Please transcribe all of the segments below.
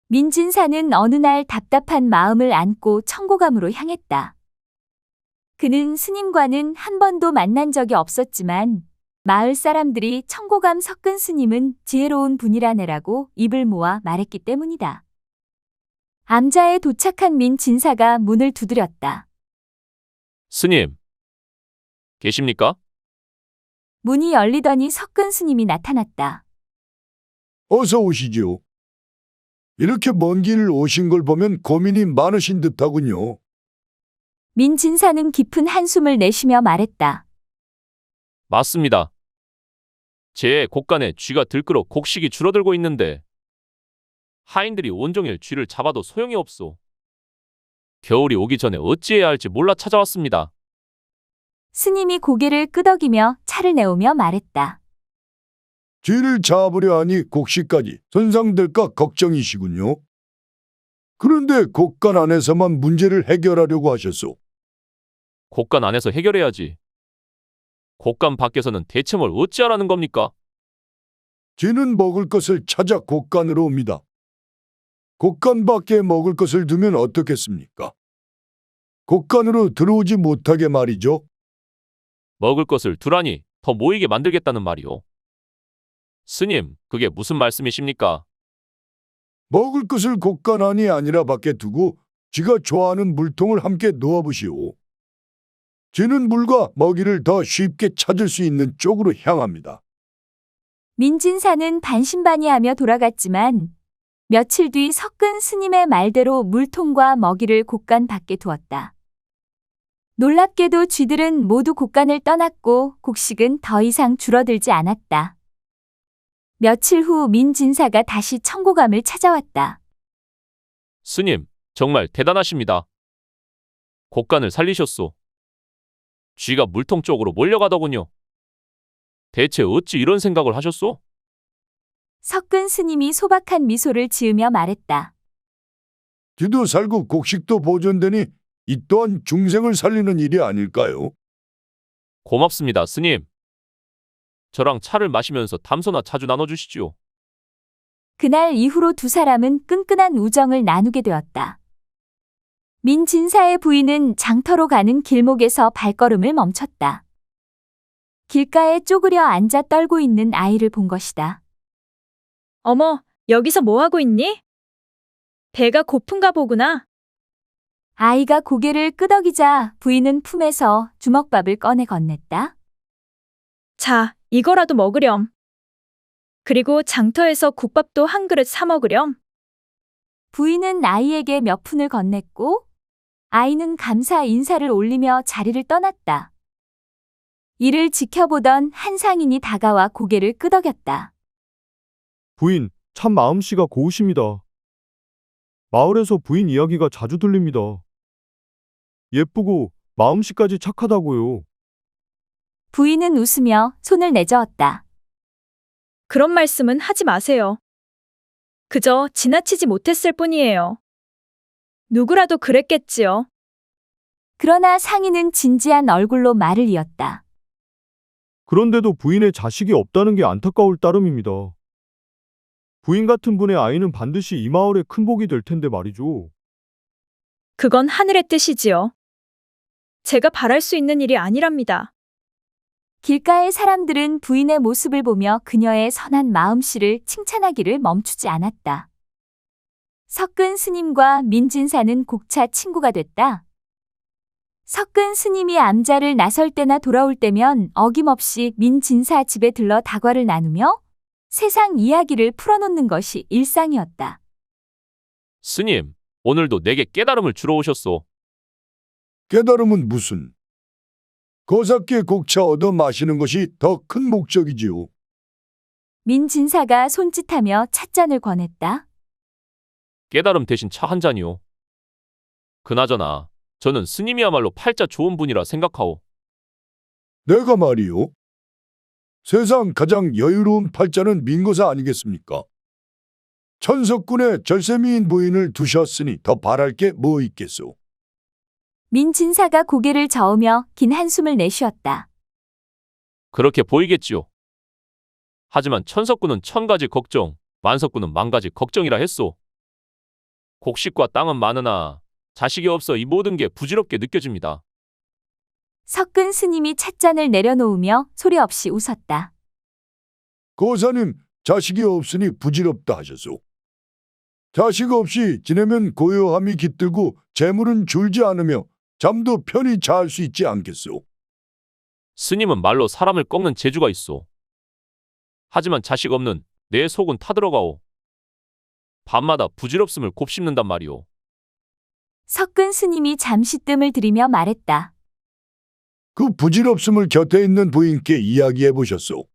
민진사는 어느 날 답답한 마음을 안고 청고감으로 향했다. 그는 스님과는 한 번도 만난 적이 없었지만 마을 사람들이 청고감 석근 스님은 지혜로운 분이라네라고 입을 모아 말했기 때문이다. 암자에 도착한 민진사가 문을 두드렸다. 스님, 계십니까? 문이 열리더니 석근 스님이 나타났다. 어서 오시지요. 이렇게 먼 길 오신 걸 보면 고민이 많으신 듯하군요. 민진사는 깊은 한숨을 내쉬며 말했다. 맞습니다. 제 곡간에 쥐가 들끓어 곡식이 줄어들고 있는데 하인들이 온종일 쥐를 잡아도 소용이 없소. 겨울이 오기 전에 어찌해야 할지 몰라 찾아왔습니다. 스님이 고개를 끄덕이며 차를 내오며 말했다. 쥐를 잡으려 하니 곡식까지 손상될까 걱정이시군요. 그런데 곡간 안에서만 문제를 해결하려고 하셨소. 곡간 안에서 해결해야지. 곡간 밖에서는 대체 뭘 어찌하라는 겁니까? 쥐는 먹을 것을 찾아 곡간으로 옵니다. 곡간 밖에 먹을 것을 두면 어떻겠습니까? 곡간으로 들어오지 못하게 말이죠. 먹을 것을 두라니 더 모이게 만들겠다는 말이오. 스님, 그게 무슨 말씀이십니까? 먹을 것을 곡간 안이 아니라 밖에 두고 쥐가 좋아하는 물통을 함께 놓아보시오. 쥐는 물과 먹이를 더 쉽게 찾을 수 있는 쪽으로 향합니다. 민진사는 반신반의하며 돌아갔지만 며칠 뒤 석근 스님의 말대로 물통과 먹이를 곡간 밖에 두었다. 놀랍게도 쥐들은 모두 곡간을 떠났고 곡식은 더 이상 줄어들지 않았다. 며칠 후 민진사가 다시 청고감을 찾아왔다. 스님, 정말 대단하십니다. 곡간을 살리셨소. 쥐가 물통 쪽으로 몰려가더군요. 대체 어찌 이런 생각을 하셨소? 석근 스님이 소박한 미소를 지으며 말했다. 쥐도 살고 곡식도 보존되니 이 또한 중생을 살리는 일이 아닐까요? 고맙습니다, 스님. 저랑 차를 마시면서 담소나 자주 나눠주시지요. 그날 이후로 두 사람은 끈끈한 우정을 나누게 되었다. 민진사의 부인은 장터로 가는 길목에서 발걸음을 멈췄다. 길가에 쪼그려 앉아 떨고 있는 아이를 본 것이다. 어머, 여기서 뭐 하고 있니? 배가 고픈가 보구나. 아이가 고개를 끄덕이자 부인은 품에서 주먹밥을 꺼내 건넸다. 자, 이거라도 먹으렴. 그리고 장터에서 국밥도 한 그릇 사 먹으렴. 부인은 아이에게 몇 푼을 건넸고 아이는 감사 인사를 올리며 자리를 떠났다. 이를 지켜보던 한 상인이 다가와 고개를 끄덕였다. 부인, 참 마음씨가 고우십니다. 마을에서 부인 이야기가 자주 들립니다. 예쁘고 마음씨까지 착하다고요. 부인은 웃으며 손을 내저었다. 그런 말씀은 하지 마세요. 그저 지나치지 못했을 뿐이에요. 누구라도 그랬겠지요. 그러나 상인은 진지한 얼굴로 말을 이었다. 그런데도 부인의 자식이 없다는 게 안타까울 따름입니다. 부인 같은 분의 아이는 반드시 이 마을의 큰 복이 될 텐데 말이죠. 그건 하늘의 뜻이지요. 제가 바랄 수 있는 일이 아니랍니다. 길가의 사람들은 부인의 모습을 보며 그녀의 선한 마음씨를 칭찬하기를 멈추지 않았다. 석근 스님과 민진사는 곡차 친구가 됐다. 석근 스님이 암자를 나설 때나 돌아올 때면 어김없이 민진사 집에 들러 다과를 나누며 세상 이야기를 풀어놓는 것이 일상이었다. 스님, 오늘도 내게 깨달음을 주러 오셨소. 깨달음은 무슨? 거삭게 곡차 얻어 마시는 것이 더 큰 목적이지요. 민진사가 손짓하며 찻잔을 권했다. 깨달음 대신 차 한 잔이요. 그나저나 저는 스님이야말로 팔자 좋은 분이라 생각하오. 내가 말이요. 세상 가장 여유로운 팔자는 민거사 아니겠습니까? 천석군의 절세미인 부인을 두셨으니 더 바랄 게 뭐 있겠소. 민진사가 고개를 저으며 긴 한숨을 내쉬었다. 그렇게 보이겠지요. 하지만 천석군은 천 가지 걱정, 만석군은 만 가지 걱정이라 했소. 곡식과 땅은 많으나 자식이 없어 이 모든 게 부질없게 느껴집니다. 석근 스님이 찻잔을 내려놓으며 소리 없이 웃었다. 고사님, 자식이 없으니 부질없다 하셨소. 자식 없이 지내면 고요함이 깃들고 재물은 줄지 않으며 잠도 편히 잘 수 있지 않겠소. 스님은 말로 사람을 꺾는 재주가 있어. 하지만 자식 없는 내 속은 타들어가오. 밤마다 부질없음을 곱씹는단 말이오. 석근 스님이 잠시 뜸을 들이며 말했다. 그 부질없음을 곁에 있는 부인께 이야기해 보셨소.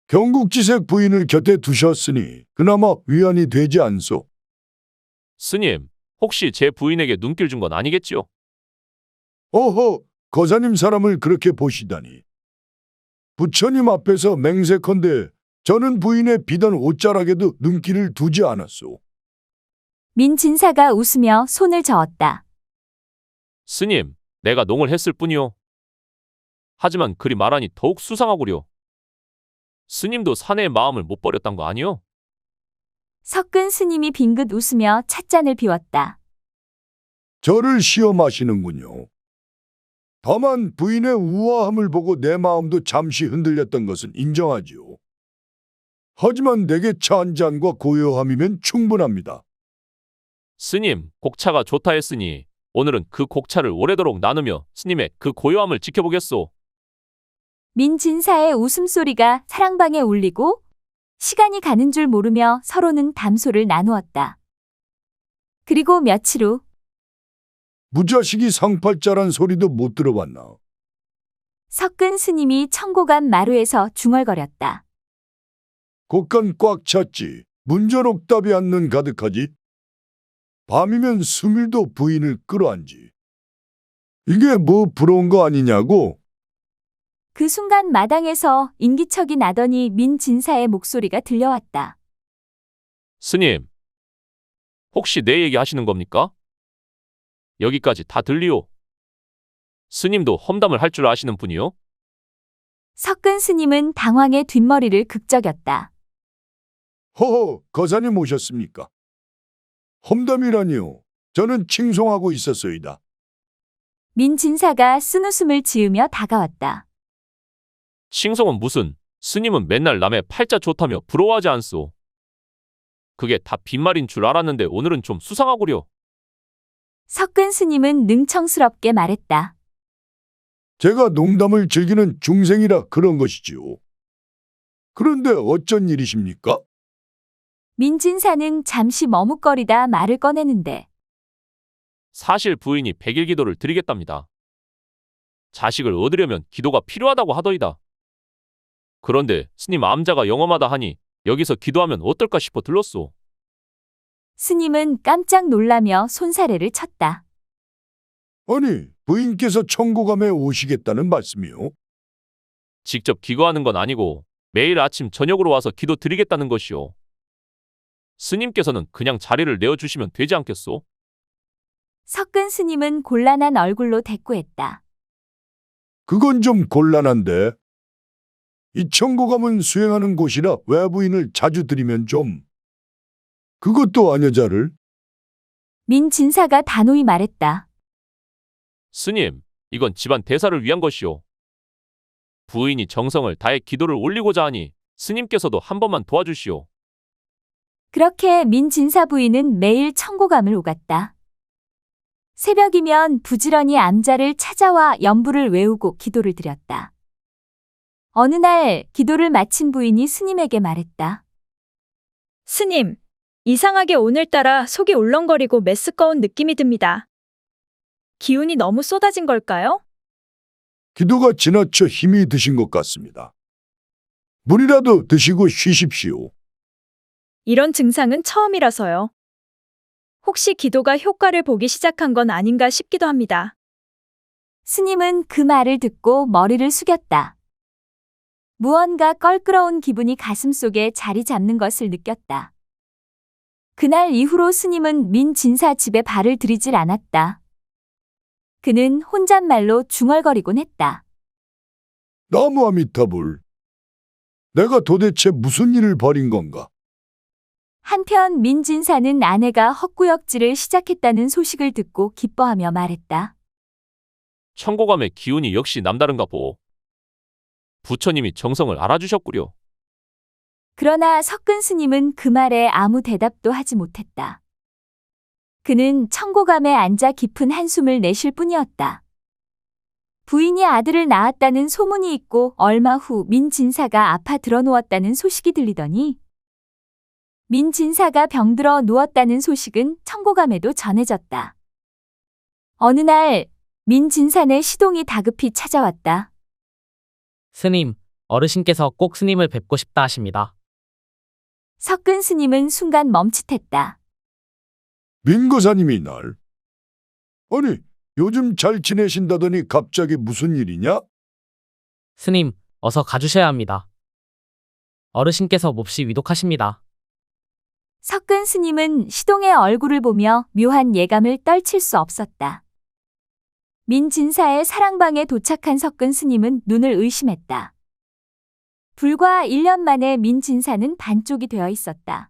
경국지색 부인을 곁에 두셨으니 그나마 위안이 되지 않소. 스님, 혹시 제 부인에게 눈길 준 건 아니겠지요? 어허, 거사님 사람을 그렇게 보시다니. 부처님 앞에서 맹세컨대 저는 부인의 비단 옷자락에도 눈길을 두지 않았소. 민진사가 웃으며 손을 저었다. 스님, 내가 농을 했을 뿐이오. 하지만 그리 말하니 더욱 수상하구려. 스님도 사내의 마음을 못 버렸단 거 아니오? 석근 스님이 빙긋 웃으며 찻잔을 비웠다. 저를 시험하시는군요. 다만 부인의 우아함을 보고 내 마음도 잠시 흔들렸던 것은 인정하지요. 하지만 내게 차 한 잔과 고요함이면 충분합니다. 스님, 곡차가 좋다 했으니 오늘은 그 곡차를 오래도록 나누며 스님의 그 고요함을 지켜보겠소. 민진사의 웃음소리가 사랑방에 울리고 시간이 가는 줄 모르며 서로는 담소를 나누었다. 그리고 며칠 후 무자식이 상팔자란 소리도 못 들어봤나. 석근 스님이 청고간 마루에서 중얼거렸다. 곡간 꽉 찼지. 문전옥답이 않는 가득하지. 밤이면 수밀도 부인을 끌어안지. 이게 뭐 부러운 거 아니냐고. 그 순간 마당에서 인기척이 나더니 민진사의 목소리가 들려왔다. 스님, 혹시 내 얘기 하시는 겁니까? 여기까지 다 들리오. 스님도 험담을 할 줄 아시는 분이요? 석근 스님은 당황해 뒷머리를 극적였다. 허허, 거사님 오셨습니까? 험담이라니요. 저는 칭송하고 있었소이다. 민진사가 쓴웃음을 지으며 다가왔다. 칭송은 무슨, 스님은 맨날 남의 팔자 좋다며 부러워하지 않소. 그게 다 빈말인 줄 알았는데 오늘은 좀 수상하구려. 석근 스님은 능청스럽게 말했다. 제가 농담을 즐기는 중생이라 그런 것이지요. 그런데 어쩐 일이십니까? 민진사는 잠시 머뭇거리다 말을 꺼내는데 사실 부인이 100일 기도를 드리겠답니다. 자식을 얻으려면 기도가 필요하다고 하더이다. 그런데 스님 암자가 영험하다 하니 여기서 기도하면 어떨까 싶어 들렀소. 스님은 깜짝 놀라며 손사래를 쳤다. 아니, 부인께서 청고감에 오시겠다는 말씀이요? 직접 기거하는 건 아니고 매일 아침 저녁으로 와서 기도 드리겠다는 것이오. 스님께서는 그냥 자리를 내어주시면 되지 않겠소? 석근 스님은 곤란한 얼굴로 대꾸했다. 그건 좀 곤란한데. 이 청고감은 수행하는 곳이라 외부인을 자주 들이면 좀. 그것도 아녀자를. 민진사가 단호히 말했다. 스님, 이건 집안 대사를 위한 것이오. 부인이 정성을 다해 기도를 올리고자 하니 스님께서도 한 번만 도와주시오. 그렇게 민진사 부인은 매일 청고감을 오갔다. 새벽이면 부지런히 암자를 찾아와 연부를 외우고 기도를 드렸다. 어느 날 기도를 마친 부인이 스님에게 말했다. 스님, 이상하게 오늘따라 속이 울렁거리고 메스꺼운 느낌이 듭니다. 기운이 너무 쏟아진 걸까요? 기도가 지나쳐 힘이 드신 것 같습니다. 물이라도 드시고 쉬십시오. 이런 증상은 처음이라서요. 혹시 기도가 효과를 보기 시작한 건 아닌가 싶기도 합니다. 스님은 그 말을 듣고 머리를 숙였다. 무언가 껄끄러운 기분이 가슴속에 자리 잡는 것을 느꼈다. 그날 이후로 스님은 민진사 집에 발을 들이질 않았다. 그는 혼잣말로 중얼거리곤 했다. 나무아미타불. 내가 도대체 무슨 일을 벌인 건가? 한편 민진사는 아내가 헛구역질을 시작했다는 소식을 듣고 기뻐하며 말했다. 청고감의 기운이 역시 남다른가 보. 부처님이 정성을 알아주셨구려. 그러나 석근 스님은 그 말에 아무 대답도 하지 못했다. 그는 청고감에 앉아 깊은 한숨을 내쉴 뿐이었다. 부인이 아들을 낳았다는 소문이 있고 얼마 후 민진사가 아파 드러누웠다는 소식이 들리더니 민진사가 병들어 누웠다는 소식은 청고감에도 전해졌다. 어느 날 민진사네 시동이 다급히 찾아왔다. 스님, 어르신께서 꼭 스님을 뵙고 싶다 하십니다. 석근 스님은 순간 멈칫했다. 민거사님이 날. 아니, 요즘 잘 지내신다더니 갑자기 무슨 일이냐? 스님, 어서 가주셔야 합니다. 어르신께서 몹시 위독하십니다. 석근 스님은 시동의 얼굴을 보며 묘한 예감을 떨칠 수 없었다. 민진사의 사랑방에 도착한 석근 스님은 눈을 의심했다. 불과 1년 만에 민진사는 반쪽이 되어 있었다.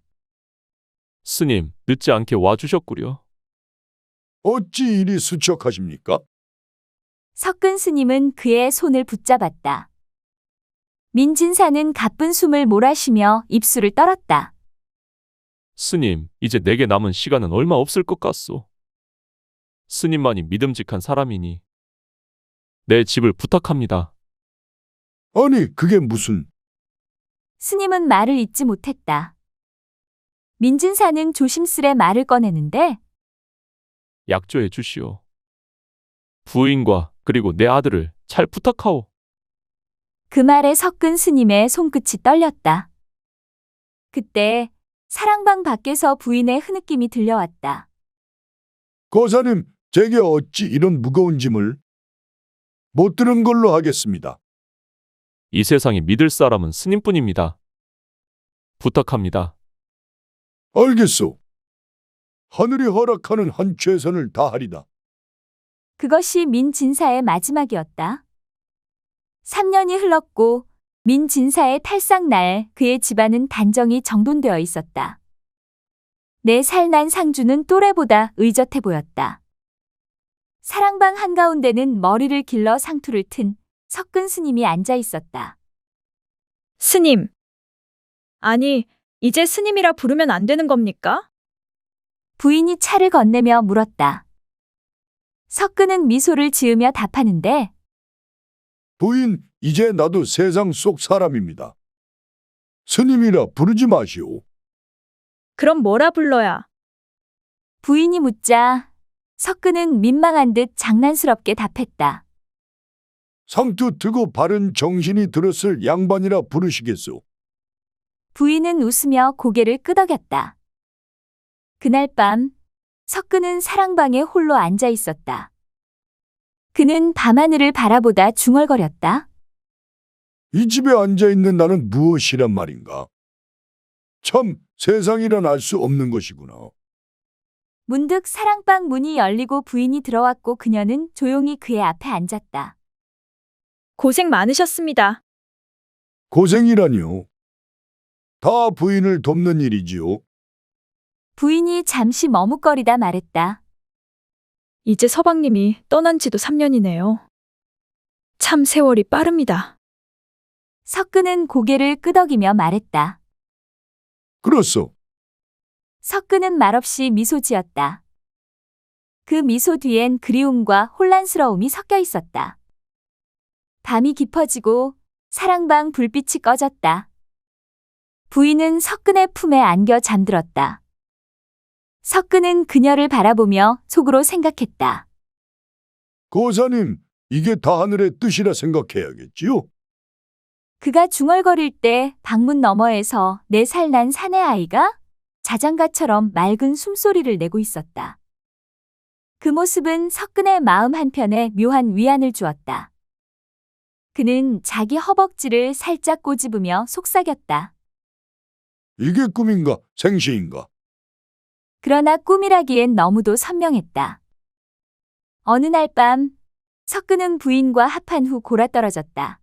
스님, 늦지 않게 와주셨구려. 어찌 이리 수척하십니까? 석근 스님은 그의 손을 붙잡았다. 민진사는 가쁜 숨을 몰아쉬며 입술을 떨었다. 스님, 이제 내게 남은 시간은 얼마 없을 것 같소. 스님만이 믿음직한 사람이니 내 집을 부탁합니다. 아니, 그게 무슨... 스님은 말을 잇지 못했다. 민진사는 조심스레 말을 꺼내는데 약조해 주시오. 부인과 그리고 내 아들을 잘 부탁하오. 그 말에 석근 스님의 손끝이 떨렸다. 그때 사랑방 밖에서 부인의 흐느낌이 들려왔다. 거사님, 제게 어찌 이런 무거운 짐을... 못 들은 걸로 하겠습니다. 이 세상에 믿을 사람은 스님뿐입니다. 부탁합니다. 알겠소. 하늘이 허락하는 한 최선을 다하리다. 그것이 민진사의 마지막이었다. 3년이 흘렀고 민진사의 탈상날 그의 집안은 단정히 정돈되어 있었다. 4살 난 상주는 또래보다 의젓해 보였다. 사랑방 한가운데는 머리를 길러 상투를 튼 석근 스님이 앉아 있었다. 스님. 아니, 이제 스님이라 부르면 안 되는 겁니까? 부인이 차를 건네며 물었다. 석근은 미소를 지으며 답하는데 부인, 이제 나도 세상 속 사람입니다. 스님이라 부르지 마시오. 그럼 뭐라 불러야? 부인이 묻자 석근은 민망한 듯 장난스럽게 답했다. 상투 트고 바른 정신이 들었을 양반이라 부르시겠소. 부인은 웃으며 고개를 끄덕였다. 그날 밤 석근은 사랑방에 홀로 앉아 있었다. 그는 밤하늘을 바라보다 중얼거렸다. 이 집에 앉아있는 나는 무엇이란 말인가? 참 세상이란 알 수 없는 것이구나. 문득 사랑방 문이 열리고 부인이 들어왔고 그녀는 조용히 그의 앞에 앉았다. 고생 많으셨습니다. 고생이라니요. 다 부인을 돕는 일이지요. 부인이 잠시 머뭇거리다 말했다. 이제 서방님이 떠난 지도 3년이네요. 참 세월이 빠릅니다. 석근은 고개를 끄덕이며 말했다. 그렇소. 석근은 말없이 미소 지었다. 그 미소 뒤엔 그리움과 혼란스러움이 섞여 있었다. 밤이 깊어지고 사랑방 불빛이 꺼졌다. 부인은 석근의 품에 안겨 잠들었다. 석근은 그녀를 바라보며 속으로 생각했다. 고사님, 이게 다 하늘의 뜻이라 생각해야겠지요. 그가 중얼거릴 때 방문 너머에서 4살 난 사내 아이가 자장가처럼 맑은 숨소리를 내고 있었다. 그 모습은 석근의 마음 한편에 묘한 위안을 주었다. 그는 자기 허벅지를 살짝 꼬집으며 속삭였다. 이게 꿈인가 생시인가? 그러나 꿈이라기엔 너무도 선명했다. 어느 날 밤 석근은 부인과 합한 후 골아떨어졌다.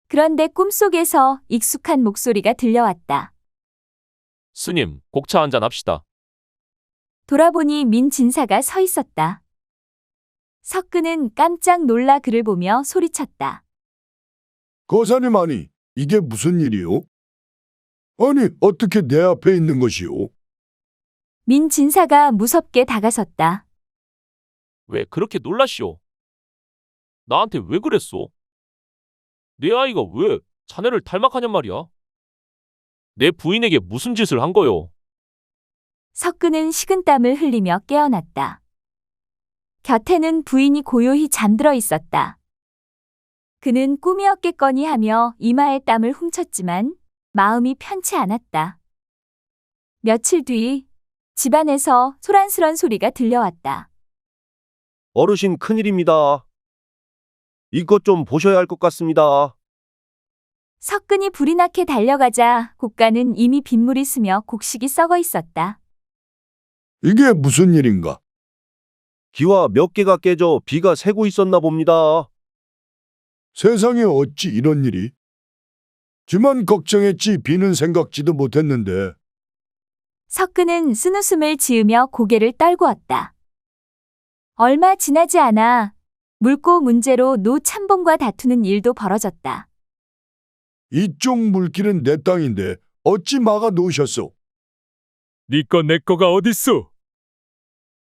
그런데 꿈속에서 익숙한 목소리가 들려왔다. 스님, 곡차 한잔 합시다. 돌아보니 민진사가 서 있었다. 석근은 깜짝 놀라 그를 보며 소리쳤다. 거사님 아니, 이게 무슨 일이오? 아니, 어떻게 내 앞에 있는 것이오? 민진사가 무섭게 다가섰다. 왜 그렇게 놀라시오? 나한테 왜 그랬소? 내 아이가 왜 자네를 닮아가냔 말이야? 내 부인에게 무슨 짓을 한 거요? 석근은 식은땀을 흘리며 깨어났다. 곁에는 부인이 고요히 잠들어 있었다. 그는 꿈이었겠거니 하며 이마에 땀을 훔쳤지만 마음이 편치 않았다. 며칠 뒤 집안에서 소란스런 소리가 들려왔다. 어르신 큰일입니다. 이것 좀 보셔야 할 것 같습니다. 석근이 불이 나게 달려가자 곡간은 이미 빗물이 스며 곡식이 썩어 있었다. 이게 무슨 일인가? 기와 몇 개가 깨져 비가 새고 있었나 봅니다. 세상에 어찌 이런 일이? 지만 걱정했지 비는 생각지도 못했는데. 석근은 쓴웃음을 지으며 고개를 떨구었다. 얼마 지나지 않아 물고 문제로 노 참봉과 다투는 일도 벌어졌다. 이쪽 물길은 내 땅인데 어찌 막아 놓으셨소? 니꺼 내꺼가 어딨소?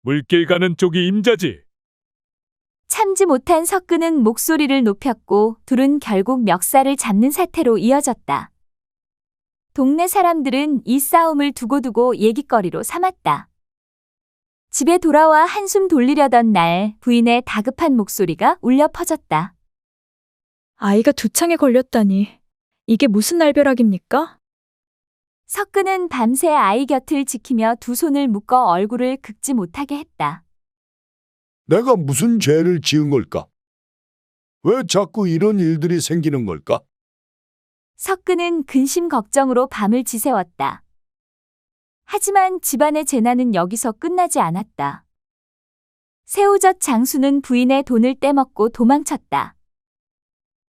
물길 가는 쪽이 임자지. 참지 못한 석근은 목소리를 높였고 둘은 결국 멱살을 잡는 사태로 이어졌다. 동네 사람들은 이 싸움을 두고두고 얘기거리로 삼았다. 집에 돌아와 한숨 돌리려던 날 부인의 다급한 목소리가 울려 퍼졌다. 아이가 두창에 걸렸다니. 이게 무슨 날벼락입니까? 석근은 밤새 아이 곁을 지키며 두 손을 묶어 얼굴을 긁지 못하게 했다. 내가 무슨 죄를 지은 걸까? 왜 자꾸 이런 일들이 생기는 걸까? 석근은 근심 걱정으로 밤을 지새웠다. 하지만 집안의 재난은 여기서 끝나지 않았다. 새우젓 장수는 부인의 돈을 떼먹고 도망쳤다.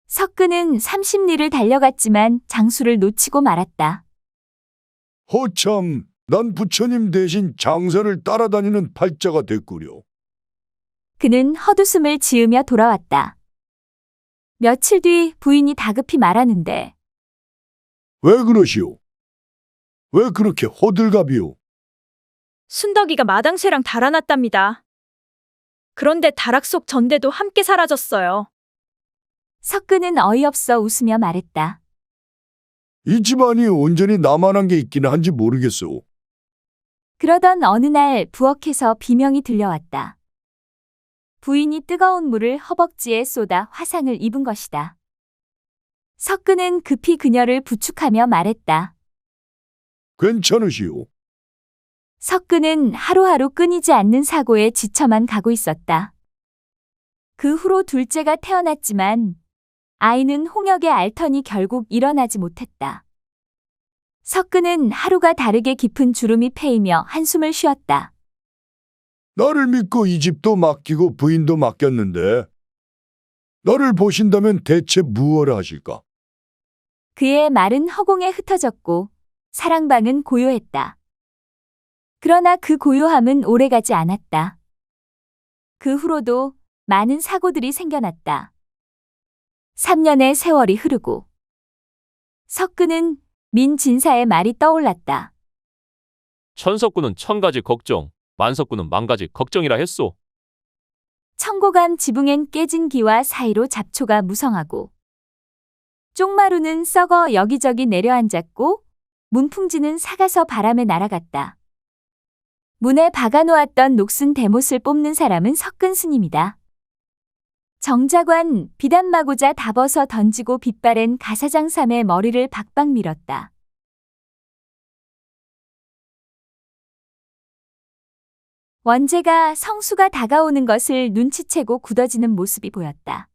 석근은 30리를 달려갔지만 장수를 놓치고 말았다. 허참, 난 부처님 대신 장사를 따라다니는 팔자가 됐구려. 그는 헛웃음을 지으며 돌아왔다. 며칠 뒤 부인이 다급히 말하는데 왜 그러시오? 왜 그렇게 호들갑이오? 순덕이가 마당쇠랑 달아났답니다. 그런데 다락 속 전대도 함께 사라졌어요. 석근은 어이없어 웃으며 말했다. 이 집안이 온전히 나만한 게 있기는 한지 모르겠소. 그러던 어느 날 부엌에서 비명이 들려왔다. 부인이 뜨거운 물을 허벅지에 쏟아 화상을 입은 것이다. 석근은 급히 그녀를 부축하며 말했다. 괜찮으시오? 석근은 하루하루 끊이지 않는 사고에 지쳐만 가고 있었다. 그 후로 둘째가 태어났지만 아이는 홍역에 앓더니 결국 일어나지 못했다. 석근은 하루가 다르게 깊은 주름이 패이며 한숨을 쉬었다. 나를 믿고 이 집도 맡기고 부인도 맡겼는데 나를 보신다면 대체 무엇을 하실까? 그의 말은 허공에 흩어졌고 사랑방은 고요했다. 그러나 그 고요함은 오래가지 않았다. 그 후로도 많은 사고들이 생겨났다. 3년의 세월이 흐르고 석근은 민진사의 말이 떠올랐다. 천석구는 1000가지 걱정, 만석구는 10,000가지 걱정이라 했소. 청고감 지붕엔 깨진 기와 사이로 잡초가 무성하고 쪽마루는 썩어 여기저기 내려앉았고 문풍지는 삭아서 바람에 날아갔다. 문에 박아놓았던 녹슨 대못을 뽑는 사람은 석근 스님이다. 정자관 비단마고자 다 벗어 던지고 빗바랜 가사장삼의 머리를 박박 밀었다. 원재가 성수가 다가오는 것을 눈치채고 굳어지는 모습이 보였다.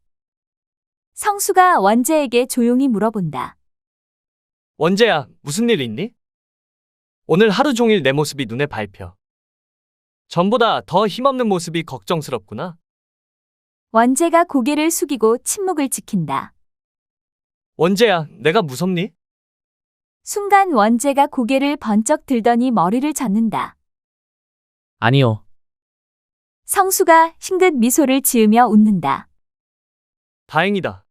성수가 원재에게 조용히 물어본다. 원재야, 무슨 일 있니? 오늘 하루 종일 내 모습이 눈에 밟혀. 전보다 더 힘없는 모습이 걱정스럽구나. 원재가 고개를 숙이고 침묵을 지킨다. 원재야, 내가 무섭니? 순간 원재가 고개를 번쩍 들더니 머리를 젓는다. 아니요. 성수가 싱긋 미소를 지으며 웃는다. 다행이다.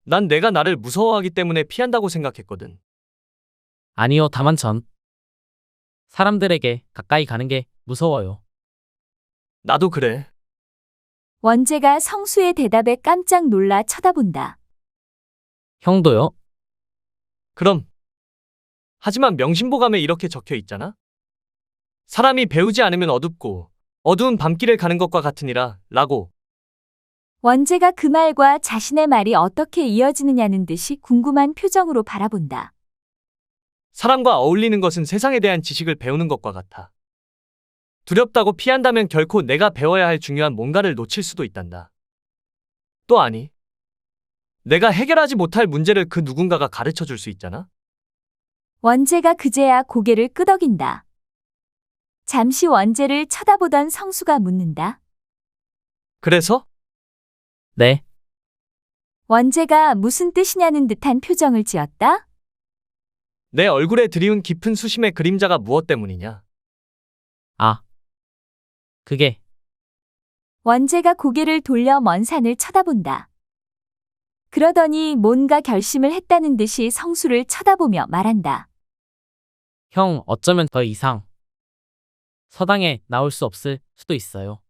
난 내가 나를 무서워하기 때문에 피한다고 생각했거든. 아니요. 다만 전 사람들에게 가까이 가는 게 무서워요. 나도 그래. 원재가 성수의 대답에 깜짝 놀라 쳐다본다. 형도요? 그럼. 하지만 명심보감에 이렇게 적혀 있잖아. 사람이 배우지 않으면 어둡고 어두운 밤길을 가는 것과 같으니라 라고. 원재가 그 말과 자신의 말이 어떻게 이어지느냐는 듯이 궁금한 표정으로 바라본다. 사람과 어울리는 것은 세상에 대한 지식을 배우는 것과 같아. 두렵다고 피한다면 결코 내가 배워야 할 중요한 뭔가를 놓칠 수도 있단다. 또 아니. 내가 해결하지 못할 문제를 그 누군가가 가르쳐 줄 수 있잖아. 원재가 그제야 고개를 끄덕인다. 잠시 원재를 쳐다보던 성수가 묻는다. 그래서? 네. 원재가 무슨 뜻이냐는 듯한 표정을 지었다. 내 얼굴에 드리운 깊은 수심의 그림자가 무엇 때문이냐? 아. 그게 원재가 고개를 돌려 먼 산을 쳐다본다. 그러더니 뭔가 결심을 했다는 듯이 성수를 쳐다보며 말한다. 형 어쩌면 더 이상 서당에 나올 수 없을 수도 있어요.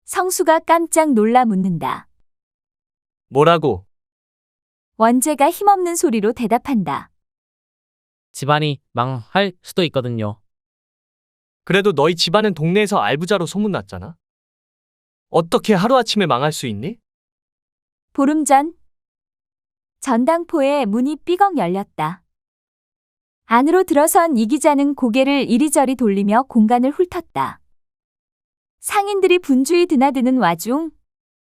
성수가 깜짝 놀라 묻는다. 뭐라고? 원재가 힘없는 소리로 대답한다. 집안이 망할 수도 있거든요. 그래도 너희 집안은 동네에서 알부자로 소문났잖아. 어떻게 하루아침에 망할 수 있니? 보름 전 전당포에 문이 삐걱 열렸다. 안으로 들어선 이 기자는 고개를 이리저리 돌리며 공간을 훑었다. 상인들이 분주히 드나드는 와중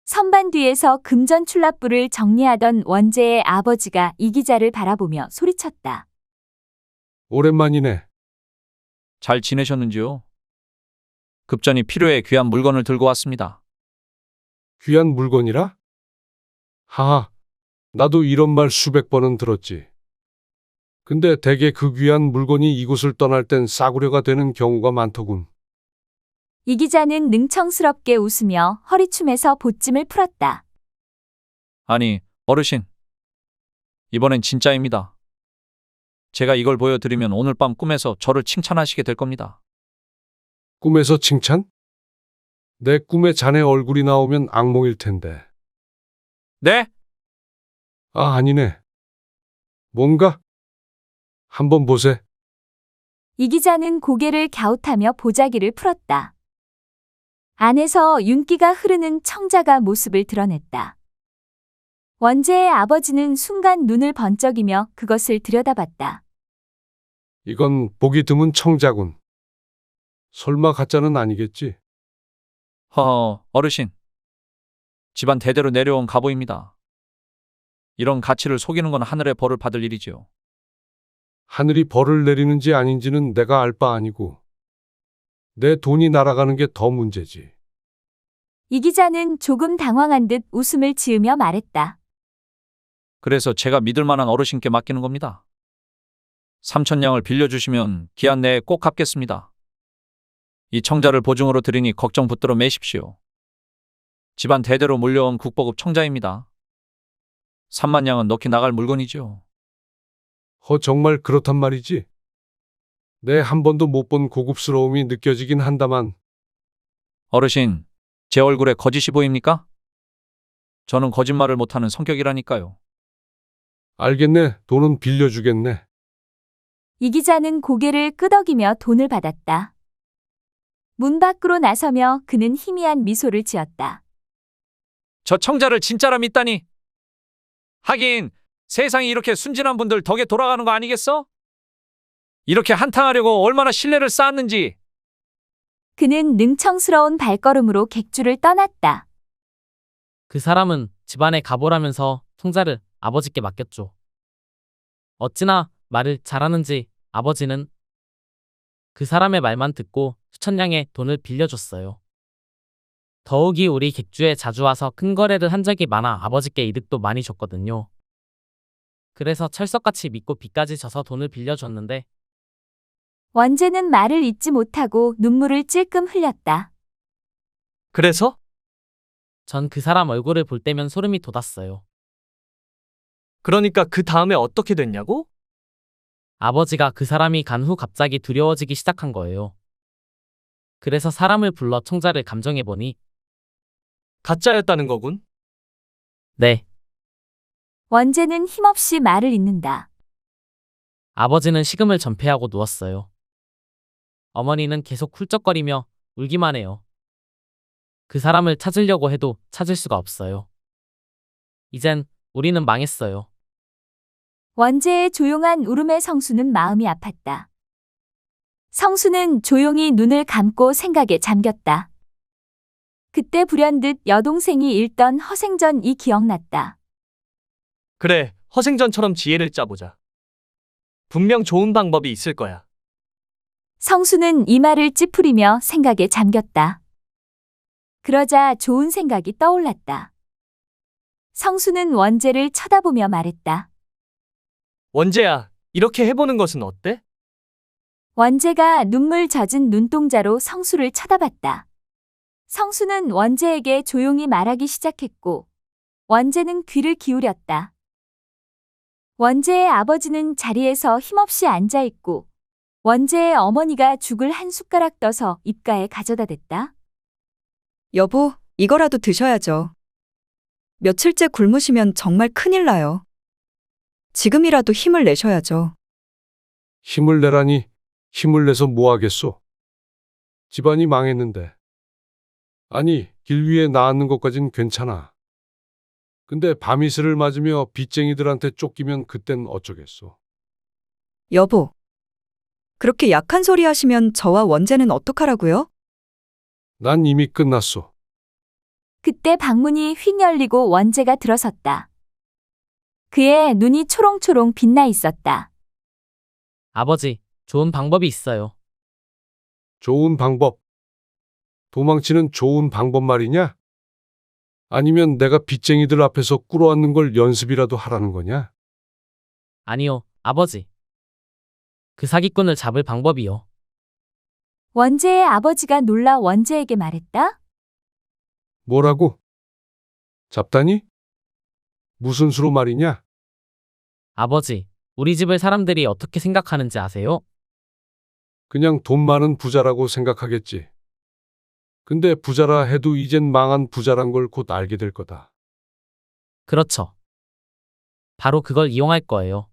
선반 뒤에서 금전 출납부를 정리하던 원재의 아버지가 이 기자를 바라보며 소리쳤다. 오랜만이네. 잘 지내셨는지요? 급전이 필요해 귀한 물건을 들고 왔습니다. 귀한 물건이라? 하하, 나도 이런 말 수백 번은 들었지. 근데 대개 그 귀한 물건이 이곳을 떠날 땐 싸구려가 되는 경우가 많더군. 이 기자는 능청스럽게 웃으며 허리춤에서 보찜을 풀었다. 아니, 어르신. 이번엔 진짜입니다. 제가 이걸 보여드리면 오늘 밤 꿈에서 저를 칭찬하시게 될 겁니다. 꿈에서 칭찬? 내 꿈에 자네 얼굴이 나오면 악몽일 텐데. 네? 아, 아니네. 뭔가? 한번 보세. 이 기자는 고개를 갸웃하며 보자기를 풀었다. 안에서 윤기가 흐르는 청자가 모습을 드러냈다. 원재의 아버지는 순간 눈을 번쩍이며 그것을 들여다봤다. 이건 보기 드문 청자군. 설마 가짜는 아니겠지? 어르신. 집안 대대로 내려온 가보입니다. 이런 가치를 속이는 건 하늘의 벌을 받을 일이지요. 하늘이 벌을 내리는지 아닌지는 내가 알 바 아니고 내 돈이 날아가는 게 더 문제지. 이 기자는 조금 당황한 듯 웃음을 지으며 말했다. 그래서 제가 믿을 만한 어르신께 맡기는 겁니다. 3,000냥을 빌려주시면 기한 내에 꼭 갚겠습니다. 이 청자를 보증으로 드리니 걱정 붙들어 매십시오. 집안 대대로 물려온 국보급 청자입니다. 30,000냥은 넣기 나갈 물건이죠. 정말 그렇단 말이지? 내 한 번도 못 본 고급스러움이 느껴지긴 한다만. 어르신, 제 얼굴에 거짓이 보입니까? 저는 거짓말을 못하는 성격이라니까요. 알겠네. 돈은 빌려주겠네. 이 기자는 고개를 끄덕이며 돈을 받았다. 문 밖으로 나서며 그는 희미한 미소를 지었다. 저 청자를 진짜라 믿다니. 하긴 세상이 이렇게 순진한 분들 덕에 돌아가는 거 아니겠어? 이렇게 한탕하려고 얼마나 신뢰를 쌓았는지. 그는 능청스러운 발걸음으로 객주를 떠났다. 그 사람은 집안에 가보라면서 청자를 아버지께 맡겼죠. 어찌나 말을 잘하는지 아버지는 그 사람의 말만 듣고 수천 냥의 돈을 빌려줬어요. 더욱이 우리 객주에 자주 와서 큰 거래를 한 적이 많아 아버지께 이득도 많이 줬거든요. 그래서 철석같이 믿고 빚까지 져서 돈을 빌려줬는데 원재는 말을 잇지 못하고 눈물을 찔끔 흘렸다. 그래서? 전 그 사람 얼굴을 볼 때면 소름이 돋았어요. 그러니까 그 다음에 어떻게 됐냐고? 아버지가 그 사람이 간 후 갑자기 두려워지기 시작한 거예요. 그래서 사람을 불러 청자를 감정해보니 가짜였다는 거군. 네, 원재는 힘없이 말을 잇는다. 아버지는 식음을 전폐하고 누웠어요. 어머니는 계속 훌쩍거리며 울기만 해요. 그 사람을 찾으려고 해도 찾을 수가 없어요. 이젠 우리는 망했어요. 원재의 조용한 울음에 성수는 마음이 아팠다. 성수는 조용히 눈을 감고 생각에 잠겼다. 그때 불현듯 여동생이 읽던 허생전이 기억났다. 그래, 허생전처럼 지혜를 짜보자. 분명 좋은 방법이 있을 거야. 성수는 이마를 찌푸리며 생각에 잠겼다. 그러자 좋은 생각이 떠올랐다. 성수는 원재를 쳐다보며 말했다. 원재야, 이렇게 해보는 것은 어때? 원재가 눈물 젖은 눈동자로 성수를 쳐다봤다. 성수는 원재에게 조용히 말하기 시작했고, 원재는 귀를 기울였다. 원재의 아버지는 자리에서 힘없이 앉아있고, 원재의 어머니가 죽을 한 숟가락 떠서 입가에 가져다 댔다. 여보, 이거라도 드셔야죠. 며칠째 굶으시면 정말 큰일 나요. 지금이라도 힘을 내셔야죠. 힘을 내라니 힘을 내서 뭐 하겠소? 집안이 망했는데. 아니, 길 위에 나앉는 것까진 괜찮아. 근데 밤이슬을 맞으며 빚쟁이들한테 쫓기면 그땐 어쩌겠소? 여보, 그렇게 약한 소리 하시면 저와 원재는 어떡하라고요? 난 이미 끝났소. 그때 방문이 휙 열리고 원재가 들어섰다. 그의 눈이 초롱초롱 빛나 있었다. 아버지, 좋은 방법이 있어요. 좋은 방법. 도망치는 좋은 방법 말이냐? 아니면 내가 빚쟁이들 앞에서 꿇어앉는 걸 연습이라도 하라는 거냐? 아니요, 아버지. 그 사기꾼을 잡을 방법이요. 원재의 아버지가 놀라 원재에게 말했다. 뭐라고? 잡다니? 무슨 수로 말이냐? 아버지, 우리 집을 사람들이 어떻게 생각하는지 아세요? 그냥 돈 많은 부자라고 생각하겠지. 근데 부자라 해도 이젠 망한 부자란 걸 곧 알게 될 거다. 그렇죠. 바로 그걸 이용할 거예요.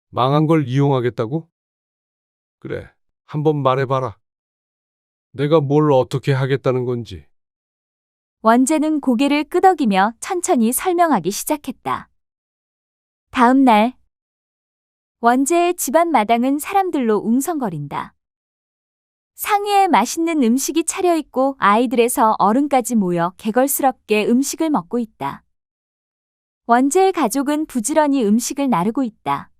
망한 걸 이용하겠다고? 그래, 한번 말해봐라. 내가 뭘 어떻게 하겠다는 건지. 원재는 고개를 끄덕이며 천천히 설명하기 시작했다. 다음 날, 원재의 집안 마당은 사람들로 웅성거린다. 상위에 맛있는 음식이 차려있고 아이들에서 어른까지 모여 개걸스럽게 음식을 먹고 있다. 원재의 가족은 부지런히 음식을 나르고 있다.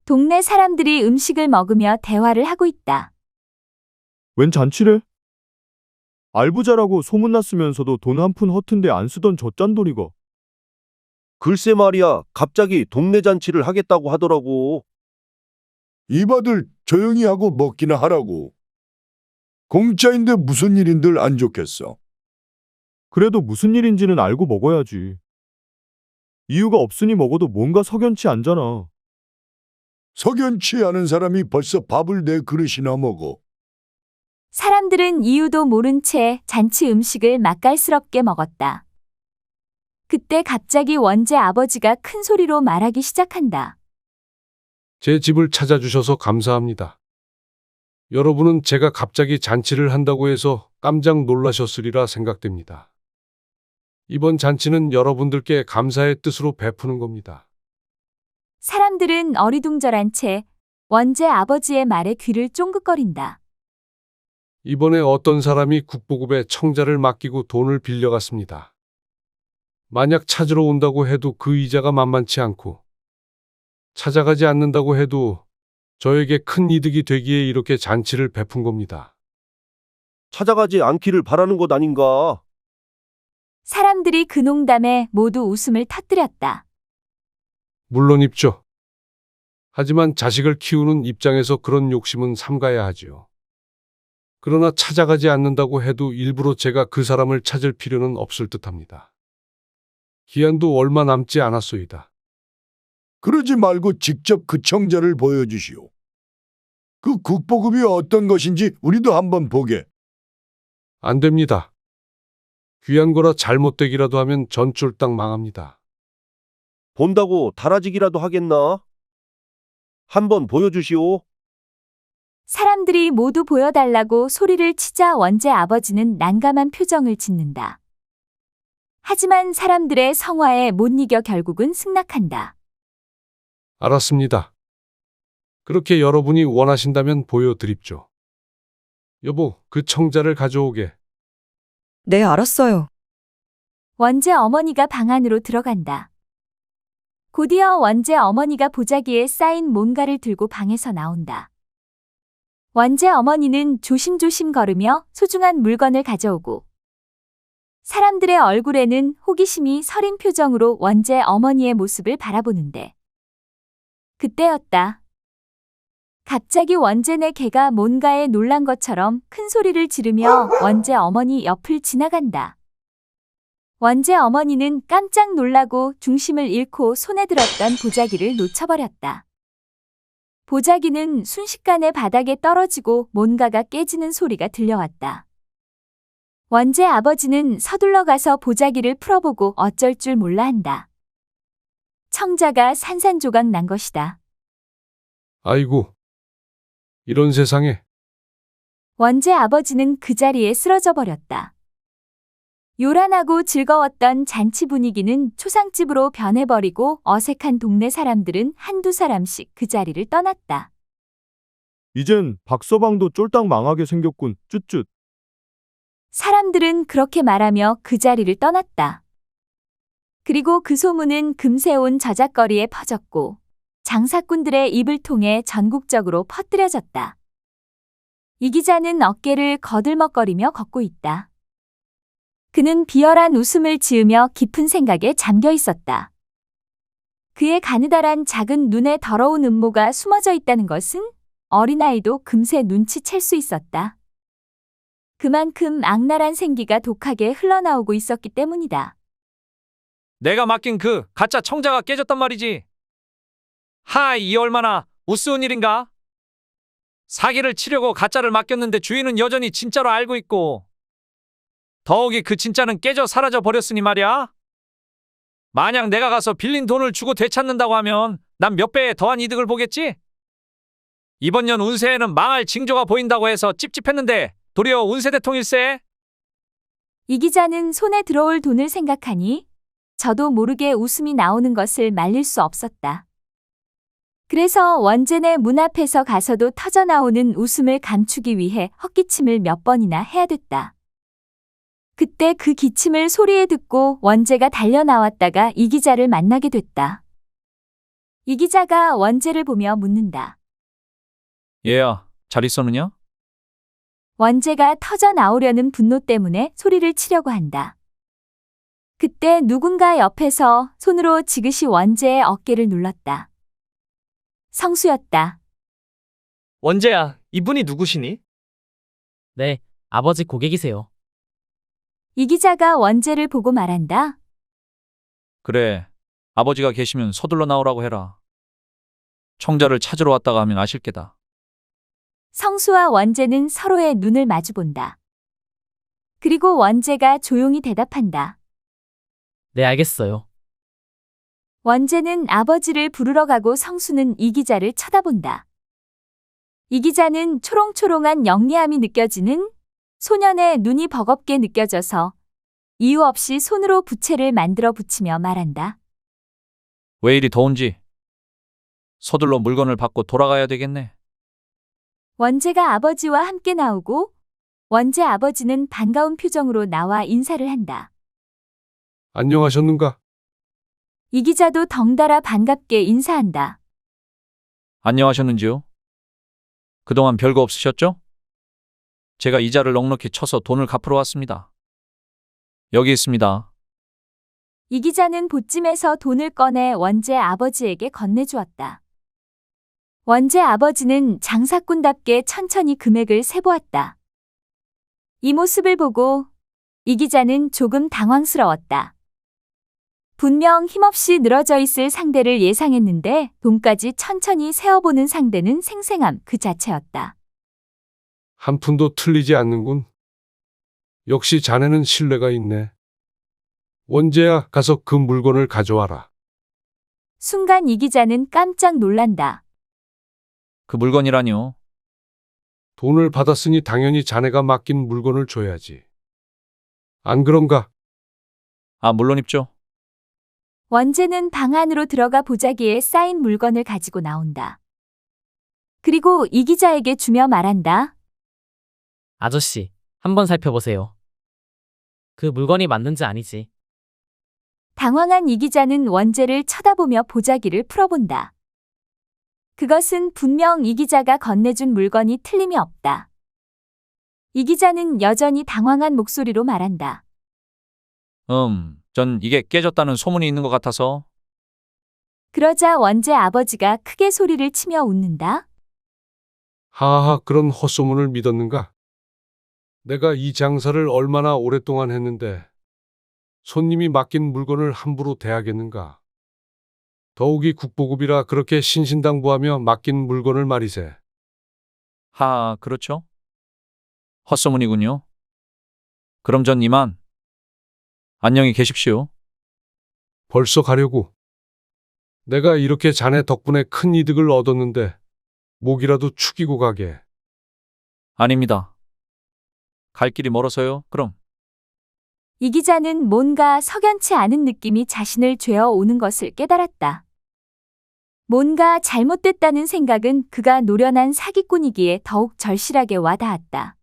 동네 사람들이 음식을 먹으며 대화를 하고 있다. 웬 잔치래? 알부자라고 소문났으면서도 돈 한 푼 허튼데 안 쓰던 저 짠돌이가. 글쎄 말이야, 갑자기 동네 잔치를 하겠다고 하더라고. 이바들 조용히 하고 먹기나 하라고. 공짜인데 무슨 일인들 안 좋겠어. 그래도 무슨 일인지는 알고 먹어야지. 이유가 없으니 먹어도 뭔가 석연치 않잖아. 석연치 않은 사람이 벌써 밥을 내 그릇이나 먹어. 사람들은 이유도 모른 채 잔치 음식을 맛깔스럽게 먹었다. 그때 갑자기 원재 아버지가 큰 소리로 말하기 시작한다. 제 집을 찾아주셔서 감사합니다. 여러분은 제가 갑자기 잔치를 한다고 해서 깜짝 놀라셨으리라 생각됩니다. 이번 잔치는 여러분들께 감사의 뜻으로 베푸는 겁니다. 사람들은 어리둥절한 채 원재 아버지의 말에 귀를 쫑긋거린다. 이번에 어떤 사람이 국보급에 청자를 맡기고 돈을 빌려갔습니다. 만약 찾으러 온다고 해도 그 이자가 만만치 않고 찾아가지 않는다고 해도 저에게 큰 이득이 되기에 이렇게 잔치를 베푼 겁니다. 찾아가지 않기를 바라는 것 아닌가? 사람들이 그 농담에 모두 웃음을 터뜨렸다. 물론 입죠. 하지만 자식을 키우는 입장에서 그런 욕심은 삼가야 하지요. 그러나 찾아가지 않는다고 해도 일부러 제가 그 사람을 찾을 필요는 없을 듯합니다. 기한도 얼마 남지 않았소이다. 그러지 말고 직접 그 청자를 보여주시오. 그 국보급이 어떤 것인지 우리도 한번 보게. 안 됩니다. 귀한 거라 잘못되기라도 하면 전쫄딱 망합니다. 본다고 달아지기라도 하겠나? 한번 보여주시오. 사람들이 모두 보여달라고 소리를 치자 원재 아버지는 난감한 표정을 짓는다. 하지만 사람들의 성화에 못 이겨 결국은 승낙한다. 알았습니다. 그렇게 여러분이 원하신다면 보여드립죠. 여보, 그 청자를 가져오게. 네, 알았어요. 원재 어머니가 방 안으로 들어간다. 곧이어 원재 어머니가 보자기에 쌓인 뭔가를 들고 방에서 나온다. 원재 어머니는 조심조심 걸으며 소중한 물건을 가져오고 사람들의 얼굴에는 호기심이 서린 표정으로 원재 어머니의 모습을 바라보는데 그때였다. 갑자기 원재네 개가 뭔가에 놀란 것처럼 큰 소리를 지르며 원재 어머니 옆을 지나간다. 원재 어머니는 깜짝 놀라고 중심을 잃고 손에 들었던 보자기를 놓쳐버렸다. 보자기는 순식간에 바닥에 떨어지고 뭔가가 깨지는 소리가 들려왔다. 원재 아버지는 서둘러 가서 보자기를 풀어보고 어쩔 줄 몰라 한다. 청자가 산산조각 난 것이다. 아이고, 이런 세상에. 원재 아버지는 그 자리에 쓰러져 버렸다. 요란하고 즐거웠던 잔치 분위기는 초상집으로 변해버리고 어색한 동네 사람들은 한두 사람씩 그 자리를 떠났다. 이젠 박서방도 쫄딱 망하게 생겼군. 쯧쯧. 사람들은 그렇게 말하며 그 자리를 떠났다. 그리고 그 소문은 금세 온 저작거리에 퍼졌고 장사꾼들의 입을 통해 전국적으로 퍼뜨려졌다. 이 기자는 어깨를 거들먹거리며 걷고 있다. 그는 비열한 웃음을 지으며 깊은 생각에 잠겨 있었다. 그의 가느다란 작은 눈에 더러운 음모가 숨어져 있다는 것은 어린아이도 금세 눈치챌 수 있었다. 그만큼 악랄한 생기가 독하게 흘러나오고 있었기 때문이다. 내가 맡긴 그 가짜 청자가 깨졌단 말이지. 이 얼마나 우스운 일인가? 사기를 치려고 가짜를 맡겼는데 주인은 여전히 진짜로 알고 있고 더욱이 그 진짜는 깨져 사라져 버렸으니 말이야. 만약 내가 가서 빌린 돈을 주고 되찾는다고 하면 난 몇 배의 더한 이득을 보겠지? 이번 년 운세에는 망할 징조가 보인다고 해서 찝찝했는데 도리어 운세대통일세. 이 기자는 손에 들어올 돈을 생각하니 저도 모르게 웃음이 나오는 것을 말릴 수 없었다. 그래서 원재네 문 앞에서 가서도 터져나오는 웃음을 감추기 위해 헛기침을 몇 번이나 해야 됐다. 그때 그 기침을 소리에 듣고 원재가 달려나왔다가 이 기자를 만나게 됐다. 이 기자가 원재를 보며 묻는다. 얘야, 잘 있었느냐? 원재가 터져나오려는 분노 때문에 소리를 치려고 한다. 그때 누군가 옆에서 손으로 지그시 원재의 어깨를 눌렀다. 성수였다. 원재야, 이분이 누구시니? 네, 아버지 고객이세요. 이 기자가 원재를 보고 말한다. 그래, 아버지가 계시면 서둘러 나오라고 해라. 청자를 찾으러 왔다가 하면 아실 게다. 성수와 원재는 서로의 눈을 마주본다. 그리고 원재가 조용히 대답한다. 네, 알겠어요. 원재는 아버지를 부르러 가고 성수는 이 기자를 쳐다본다. 이 기자는 초롱초롱한 영리함이 느껴지는 소년의 눈이 버겁게 느껴져서 이유 없이 손으로 부채를 만들어 붙이며 말한다. 왜 이리 더운지 서둘러 물건을 받고 돌아가야 되겠네. 원재가 아버지와 함께 나오고 원재 아버지는 반가운 표정으로 나와 인사를 한다. 안녕하셨는가? 이 기자도 덩달아 반갑게 인사한다. 안녕하셨는지요? 그동안 별거 없으셨죠? 제가 이자를 넉넉히 쳐서 돈을 갚으러 왔습니다. 여기 있습니다. 이기자는 보찜에서 돈을 꺼내 원재 아버지에게 건네주었다. 원재 아버지는 장사꾼답게 천천히 금액을 세보았다. 이 모습을 보고 이기자는 조금 당황스러웠다. 분명 힘없이 늘어져 있을 상대를 예상했는데 돈까지 천천히 세어보는 상대는 생생함 그 자체였다. 한 푼도 틀리지 않는군. 역시 자네는 신뢰가 있네. 원재야, 가서 그 물건을 가져와라. 순간 이기자는 깜짝 놀란다. 그 물건이라뇨? 돈을 받았으니 당연히 자네가 맡긴 물건을 줘야지. 안 그런가? 아, 물론 입죠. 원재는 방 안으로 들어가 보자기에 쌓인 물건을 가지고 나온다. 그리고 이기자에게 주며 말한다. 아저씨, 한번 살펴보세요. 그 물건이 맞는지 아니지. 당황한 이기자는 원재를 쳐다보며 보자기를 풀어본다. 그것은 분명 이기자가 건네준 물건이 틀림이 없다. 이기자는 여전히 당황한 목소리로 말한다. 전 이게 깨졌다는 소문이 있는 것 같아서. 그러자 원재 아버지가 크게 소리를 치며 웃는다. 하하, 그런 헛소문을 믿었는가? 내가 이 장사를 얼마나 오랫동안 했는데 손님이 맡긴 물건을 함부로 대하겠는가? 더욱이 국보급이라 그렇게 신신당부하며 맡긴 물건을 말이세. 하, 그렇죠? 헛소문이군요. 그럼 전 이만. 안녕히 계십시오. 벌써 가려고. 내가 이렇게 자네 덕분에 큰 이득을 얻었는데 목이라도 축이고 가게. 아닙니다. 갈 길이 멀어서요. 그럼. 이기자는 뭔가 석연치 않은 느낌이 자신을 죄어 오는 것을 깨달았다. 뭔가 잘못됐다는 생각은 그가 노련한 사기꾼이기에 더욱 절실하게 와닿았다.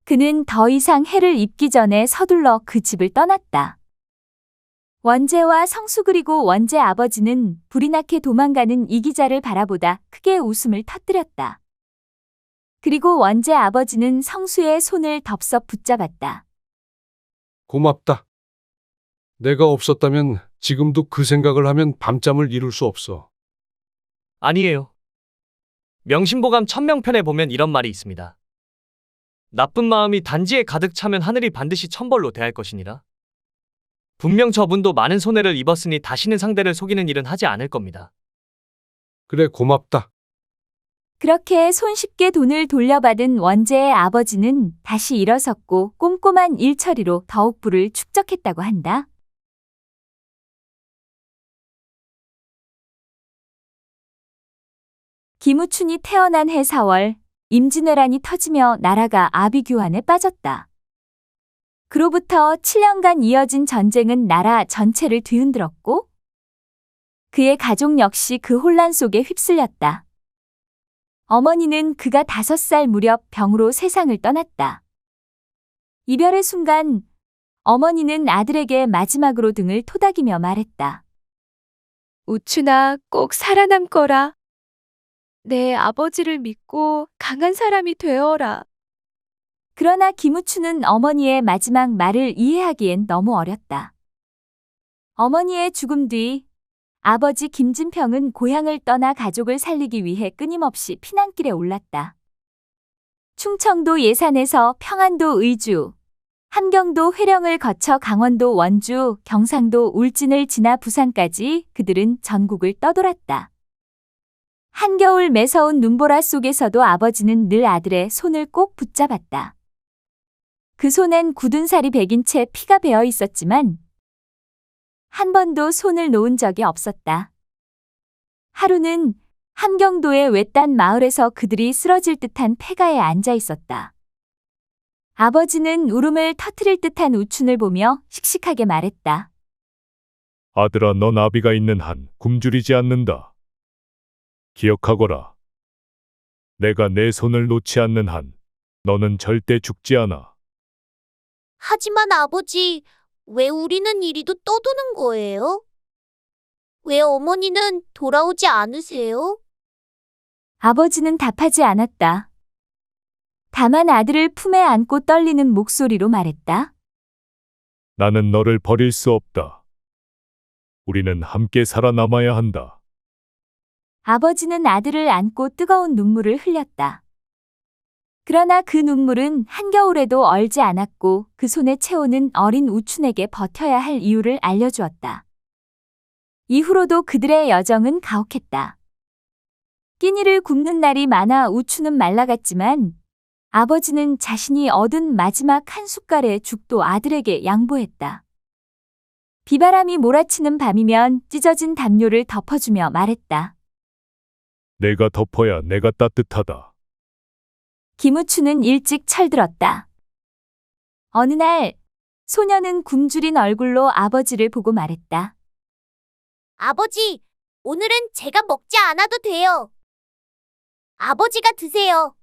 그는 더 이상 해를 입기 전에 서둘러 그 집을 떠났다. 원재와 성수 그리고 원재 아버지는 불이 나게 도망가는 이기자를 바라보다 크게 웃음을 터뜨렸다. 그리고 원재 아버지는 성수의 손을 덥석 붙잡았다. 고맙다. 내가 없었다면 지금도 그 생각을 하면 밤잠을 이룰 수 없어. 아니에요. 명심보감 천명편에 보면 이런 말이 있습니다. 나쁜 마음이 단지에 가득 차면 하늘이 반드시 천벌로 대할 것이니라. 분명 저분도 많은 손해를 입었으니 다시는 상대를 속이는 일은 하지 않을 겁니다. 그래, 고맙다. 그렇게 손쉽게 돈을 돌려받은 원재의 아버지는 다시 일어섰고 꼼꼼한 일처리로 더욱 부를 축적했다고 한다. 김우춘이 태어난 해 4월, 임진왜란이 터지며 나라가 아비규환에 빠졌다. 그로부터 7년간 이어진 전쟁은 나라 전체를 뒤흔들었고 그의 가족 역시 그 혼란 속에 휩쓸렸다. 어머니는 그가 5살 무렵 병으로 세상을 떠났다. 이별의 순간 어머니는 아들에게 마지막으로 등을 토닥이며 말했다. 우춘아, 꼭 살아남거라. 내 아버지를 믿고 강한 사람이 되어라. 그러나 김우춘은 어머니의 마지막 말을 이해하기엔 너무 어렸다. 어머니의 죽음 뒤 아버지 김진평은 고향을 떠나 가족을 살리기 위해 끊임없이 피난길에 올랐다. 충청도 예산에서 평안도 의주, 함경도 회령을 거쳐 강원도 원주, 경상도 울진을 지나 부산까지 그들은 전국을 떠돌았다. 한겨울 매서운 눈보라 속에서도 아버지는 늘 아들의 손을 꼭 붙잡았다. 그 손엔 굳은 살이 배긴 채 피가 배어 있었지만 한 번도 손을 놓은 적이 없었다. 하루는 함경도의 외딴 마을에서 그들이 쓰러질 듯한 폐가에 앉아 있었다. 아버지는 울음을 터뜨릴 듯한 우춘을 보며 씩씩하게 말했다. 아들아, 넌 아비가 있는 한 굶주리지 않는다. 기억하거라. 내가 내 손을 놓지 않는 한 너는 절대 죽지 않아. 하지만 아버지, 왜 우리는 이리도 떠도는 거예요? 왜 어머니는 돌아오지 않으세요? 아버지는 답하지 않았다. 다만 아들을 품에 안고 떨리는 목소리로 말했다. 나는 너를 버릴 수 없다. 우리는 함께 살아남아야 한다. 아버지는 아들을 안고 뜨거운 눈물을 흘렸다. 그러나 그 눈물은 한겨울에도 얼지 않았고 그 손에 채우는 어린 우춘에게 버텨야 할 이유를 알려주었다. 이후로도 그들의 여정은 가혹했다. 끼니를 굶는 날이 많아 우춘은 말라갔지만 아버지는 자신이 얻은 마지막 한 숟갈의 죽도 아들에게 양보했다. 비바람이 몰아치는 밤이면 찢어진 담요를 덮어주며 말했다. 내가 덮어야 내가 따뜻하다. 김우춘은 일찍 철들었다. 어느 날 소녀는 굶주린 얼굴로 아버지를 보고 말했다. 아버지, 오늘은 제가 먹지 않아도 돼요. 아버지가 드세요.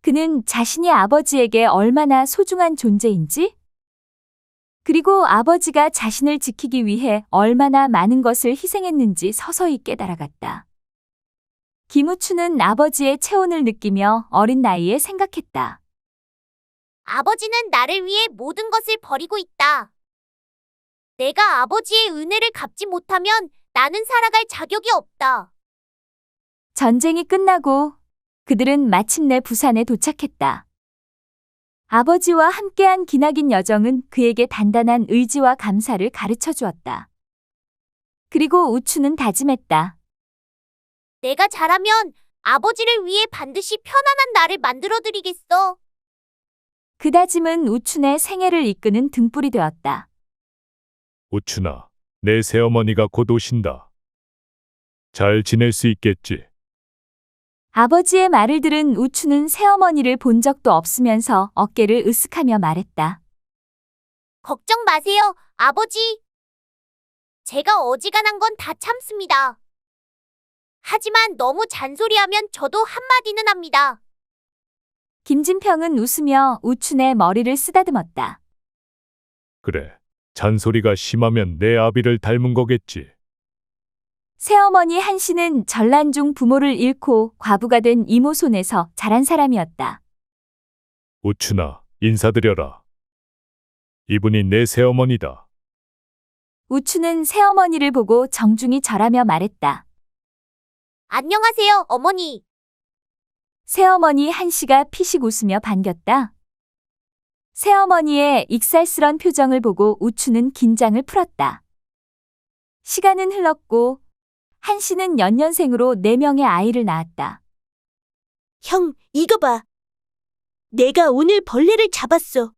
그는 자신이 아버지에게 얼마나 소중한 존재인지, 그리고 아버지가 자신을 지키기 위해 얼마나 많은 것을 희생했는지 서서히 깨달아갔다. 김우춘은 아버지의 체온을 느끼며 어린 나이에 생각했다. 아버지는 나를 위해 모든 것을 버리고 있다. 내가 아버지의 은혜를 갚지 못하면 나는 살아갈 자격이 없다. 전쟁이 끝나고 그들은 마침내 부산에 도착했다. 아버지와 함께한 기나긴 여정은 그에게 단단한 의지와 감사를 가르쳐 주었다. 그리고 우추는 다짐했다. 내가 잘하면 아버지를 위해 반드시 편안한 날을 만들어드리겠어. 그 다짐은 우춘의 생애를 이끄는 등불이 되었다. 우춘아, 내 새어머니가 곧 오신다. 잘 지낼 수 있겠지? 아버지의 말을 들은 우추는 새어머니를 본 적도 없으면서 어깨를 으쓱하며 말했다. 걱정 마세요, 아버지. 제가 어지간한 건 다 참습니다. 하지만 너무 잔소리하면 저도 한마디는 합니다. 김진평은 웃으며 우춘의 머리를 쓰다듬었다. 그래, 잔소리가 심하면 내 아비를 닮은 거겠지. 새어머니 한씨는 전란 중 부모를 잃고 과부가 된 이모 손에서 자란 사람이었다. 우춘아, 인사드려라. 이분이 내 새어머니다. 우춘은 새어머니를 보고 정중히 절하며 말했다. 안녕하세요, 어머니. 새어머니 한씨가 피식 웃으며 반겼다. 새어머니의 익살스런 표정을 보고 우추는 긴장을 풀었다. 시간은 흘렀고 한씨는 연년생으로 4명의 아이를 낳았다. 형, 이거 봐. 내가 오늘 벌레를 잡았어.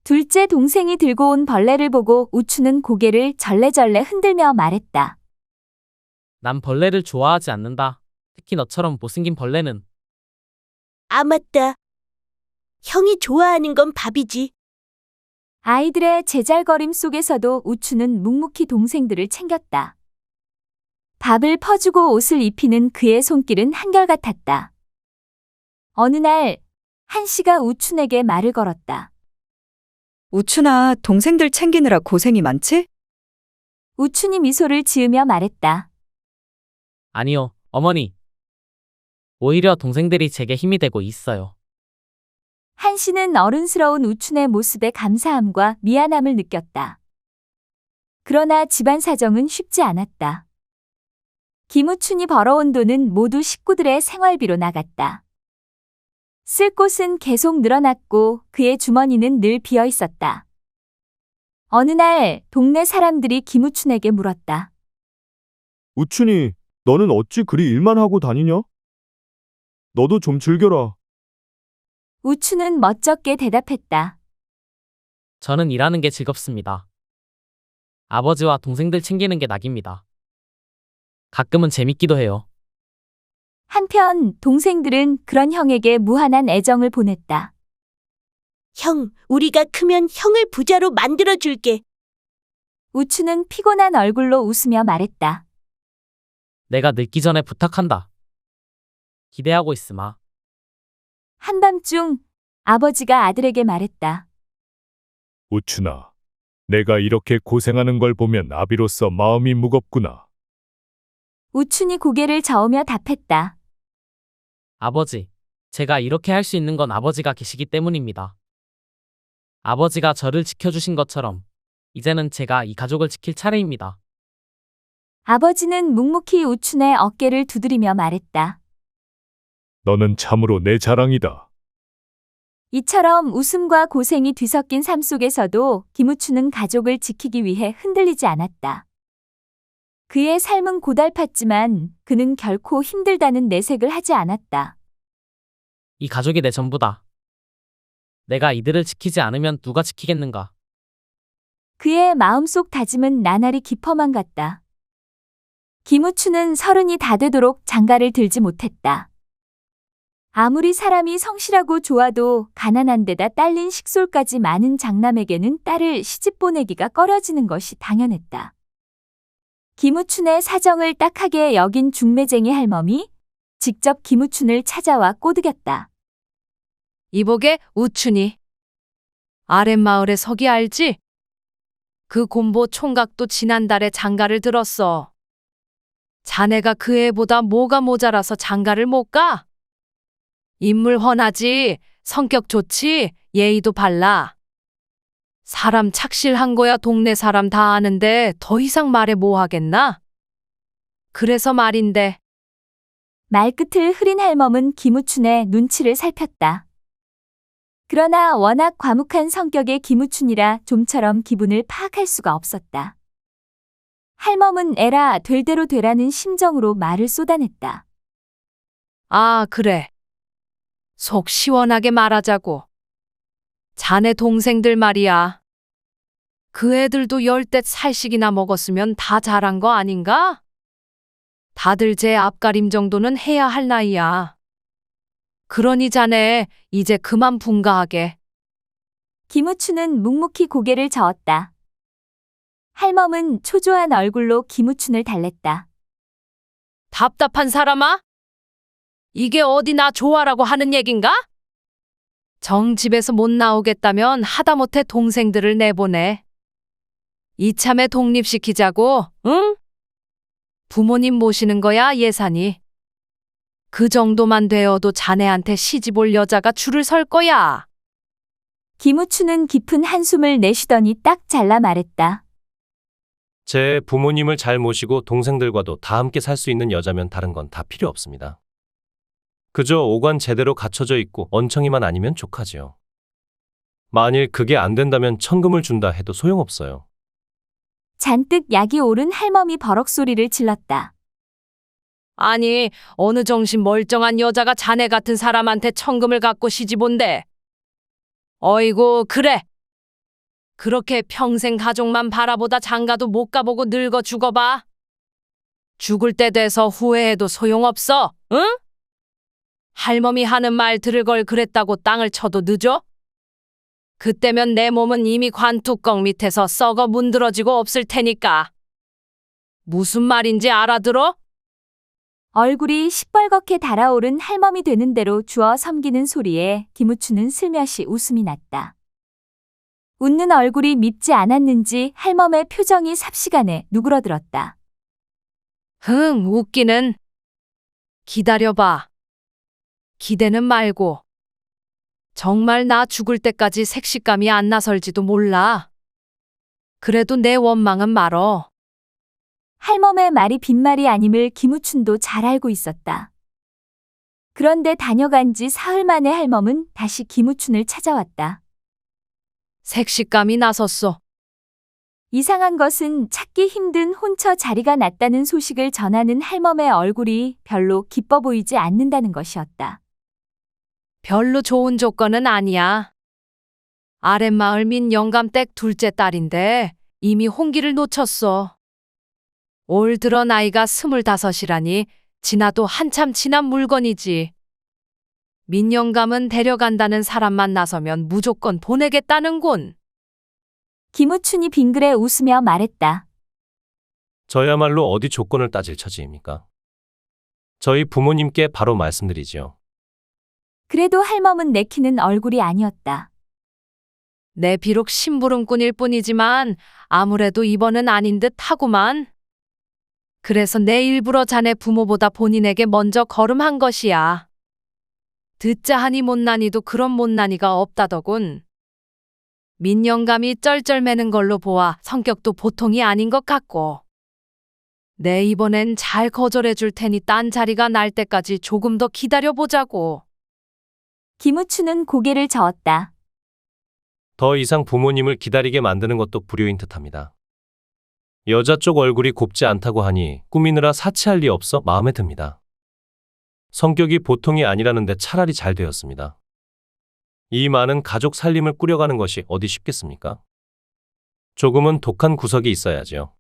둘째 동생이 들고 온 벌레를 보고 우추는 고개를 절레절레 흔들며 말했다. 난 벌레를 좋아하지 않는다. 특히 너처럼 못생긴 벌레는. 아, 맞다. 형이 좋아하는 건 밥이지. 아이들의 제잘거림 속에서도 우추는 묵묵히 동생들을 챙겼다. 밥을 퍼주고 옷을 입히는 그의 손길은 한결같았다. 어느 날 한씨가 우춘에게 말을 걸었다. 우춘아, 동생들 챙기느라 고생이 많지? 우춘이 미소를 지으며 말했다. 아니요, 어머니. 오히려 동생들이 제게 힘이 되고 있어요. 한씨는 어른스러운 우춘의 모습에 감사함과 미안함을 느꼈다. 그러나 집안 사정은 쉽지 않았다. 김우춘이 벌어온 돈은 모두 식구들의 생활비로 나갔다. 쓸 곳은 계속 늘어났고 그의 주머니는 늘 비어 있었다. 어느 날 동네 사람들이 김우춘에게 물었다. 우춘이, 너는 어찌 그리 일만 하고 다니냐? 너도 좀 즐겨라. 우춘은 멋쩍게 대답했다. 저는 일하는 게 즐겁습니다. 아버지와 동생들 챙기는 게 낙입니다. 가끔은 재밌기도 해요. 한편 동생들은 그런 형에게 무한한 애정을 보냈다. 형, 우리가 크면 형을 부자로 만들어줄게. 우춘은 피곤한 얼굴로 웃으며 말했다. 내가 늙기 전에 부탁한다. 기대하고 있으마. 한밤중 아버지가 아들에게 말했다. 우춘아, 내가 이렇게 고생하는 걸 보면 아비로서 마음이 무겁구나. 우춘이 고개를 저으며 답했다. 아버지, 제가 이렇게 할 수 있는 건 아버지가 계시기 때문입니다. 아버지가 저를 지켜주신 것처럼 이제는 제가 이 가족을 지킬 차례입니다. 아버지는 묵묵히 우춘의 어깨를 두드리며 말했다. 너는 참으로 내 자랑이다. 이처럼 웃음과 고생이 뒤섞인 삶 속에서도 김우춘은 가족을 지키기 위해 흔들리지 않았다. 그의 삶은 고달팠지만 그는 결코 힘들다는 내색을 하지 않았다. 이 가족이 내 전부다. 내가 이들을 지키지 않으면 누가 지키겠는가? 그의 마음속 다짐은 나날이 깊어만 갔다. 김우춘은 30이 다 되도록 장가를 들지 못했다. 아무리 사람이 성실하고 좋아도 가난한 데다 딸린 식솔까지 많은 장남에게는 딸을 시집 보내기가 꺼려지는 것이 당연했다. 김우춘의 사정을 딱하게 여긴 중매쟁이 할멈이 직접 김우춘을 찾아와 꼬드겼다. 이보게 우춘이. 아랫마을에 서기 알지? 그 곰보 총각도 지난달에 장가를 들었어. 자네가 그 애보다 뭐가 모자라서 장가를 못 가? 인물 훤하지, 성격 좋지, 예의도 발라. 사람 착실한 거야 동네 사람 다 아는데 더 이상 말해 뭐 하겠나? 그래서 말인데. 말끝을 흐린 할멈은 김우춘의 눈치를 살폈다. 그러나 워낙 과묵한 성격의 김우춘이라 좀처럼 기분을 파악할 수가 없었다. 할멈은 에라 될 대로 되라는 심정으로 말을 쏟아냈다. 아, 그래. 속 시원하게 말하자고. 자네 동생들 말이야. 그 애들도 10대 살씩이나 먹었으면 다 잘한 거 아닌가? 다들 제 앞가림 정도는 해야 할 나이야. 그러니 자네 이제 그만 분가하게. 김우춘은 묵묵히 고개를 저었다. 할멈은 초조한 얼굴로 김우춘을 달랬다. 답답한 사람아? 이게 어디 나 좋아라고 하는 얘긴가? 정집에서 못 나오겠다면 하다못해 동생들을 내보내. 이참에 독립시키자고, 응? 부모님 모시는 거야 예산이. 그 정도만 되어도 자네한테 시집 올 여자가 줄을 설 거야. 김우춘은 깊은 한숨을 내쉬더니 딱 잘라 말했다. 제 부모님을 잘 모시고 동생들과도 다 함께 살 수 있는 여자면 다른 건 다 필요 없습니다. 그저 오관 제대로 갖춰져 있고 언청이만 아니면 족하지요. 만일 그게 안 된다면 천금을 준다 해도 소용없어요. 잔뜩 약이 오른 할멈이 버럭 소리를 질렀다. 아니, 어느 정신 멀쩡한 여자가 자네 같은 사람한테 천금을 갖고 시집 온대. 어이구, 그래. 그렇게 평생 가족만 바라보다 장가도 못 가보고 늙어 죽어봐. 죽을 때 돼서 후회해도 소용없어, 응? 할멈이 하는 말 들을 걸 그랬다고 땅을 쳐도 늦어? 그때면 내 몸은 이미 관뚜껑 밑에서 썩어 문드러지고 없을 테니까. 무슨 말인지 알아들어? 얼굴이 시뻘겋게 달아오른 할멈이 되는 대로 주어 섬기는 소리에 김우춘은 슬며시 웃음이 났다. 웃는 얼굴이 밉지 않았는지 할멈의 표정이 삽시간에 누그러들었다. 흥, 웃기는. 기다려봐. 기대는 말고. 정말 나 죽을 때까지 색시감이 안 나설지도 몰라. 그래도 내 원망은 말어. 할멈의 말이 빈말이 아님을 김우춘도 잘 알고 있었다. 그런데 다녀간 지 사흘 만에 할멈은 다시 김우춘을 찾아왔다. 색시감이 나섰어. 이상한 것은 찾기 힘든 혼처 자리가 났다는 소식을 전하는 할멈의 얼굴이 별로 기뻐 보이지 않는다는 것이었다. 별로 좋은 조건은 아니야. 아랫마을 민 영감댁 둘째 딸인데 이미 홍기를 놓쳤어. 올 들어 나이가 25이라니 지나도 한참 지난 물건이지. 민영감은 데려간다는 사람만 나서면 무조건 보내겠다는군. 김우춘이 빙그레 웃으며 말했다. 저야말로 어디 조건을 따질 처지입니까? 저희 부모님께 바로 말씀드리지요. 그래도 할멈은 내키는 얼굴이 아니었다. 내 비록 심부름꾼일 뿐이지만 아무래도 이번은 아닌 듯 하구만. 그래서 내 일부러 자네 부모보다 본인에게 먼저 걸음한 것이야. 듣자 하니 못난이도 그런 못난이가 없다더군. 민영감이 쩔쩔매는 걸로 보아 성격도 보통이 아닌 것 같고. 내 이번엔 잘 거절해 줄 테니 딴 자리가 날 때까지 조금 더 기다려보자고. 김우춘은 고개를 저었다. 더 이상 부모님을 기다리게 만드는 것도 불효인 듯합니다. 여자 쪽 얼굴이 곱지 않다고 하니 꾸미느라 사치할 리 없어 마음에 듭니다. 성격이 보통이 아니라는데 차라리 잘 되었습니다. 이 많은 가족 살림을 꾸려가는 것이 어디 쉽겠습니까? 조금은 독한 구석이 있어야지요.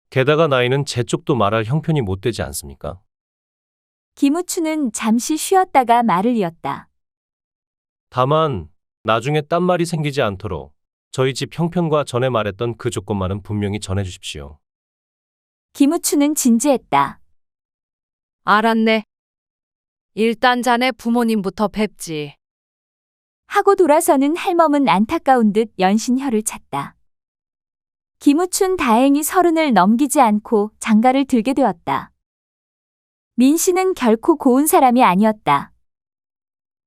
게다가 나이는 제 쪽도 말할 형편이 못 되지 않습니까? 김우춘은 잠시 쉬었다가 말을 이었다. 다만 나중에 딴 말이 생기지 않도록 저희 집 형편과 전에 말했던 그 조건만은 분명히 전해주십시오. 김우춘은 진지했다. 알았네. 일단 자네 부모님부터 뵙지. 하고 돌아서는 할멈은 안타까운 듯 연신 혀를 찼다. 김우춘 다행히 30을 넘기지 않고 장가를 들게 되었다. 민 씨는 결코 고운 사람이 아니었다.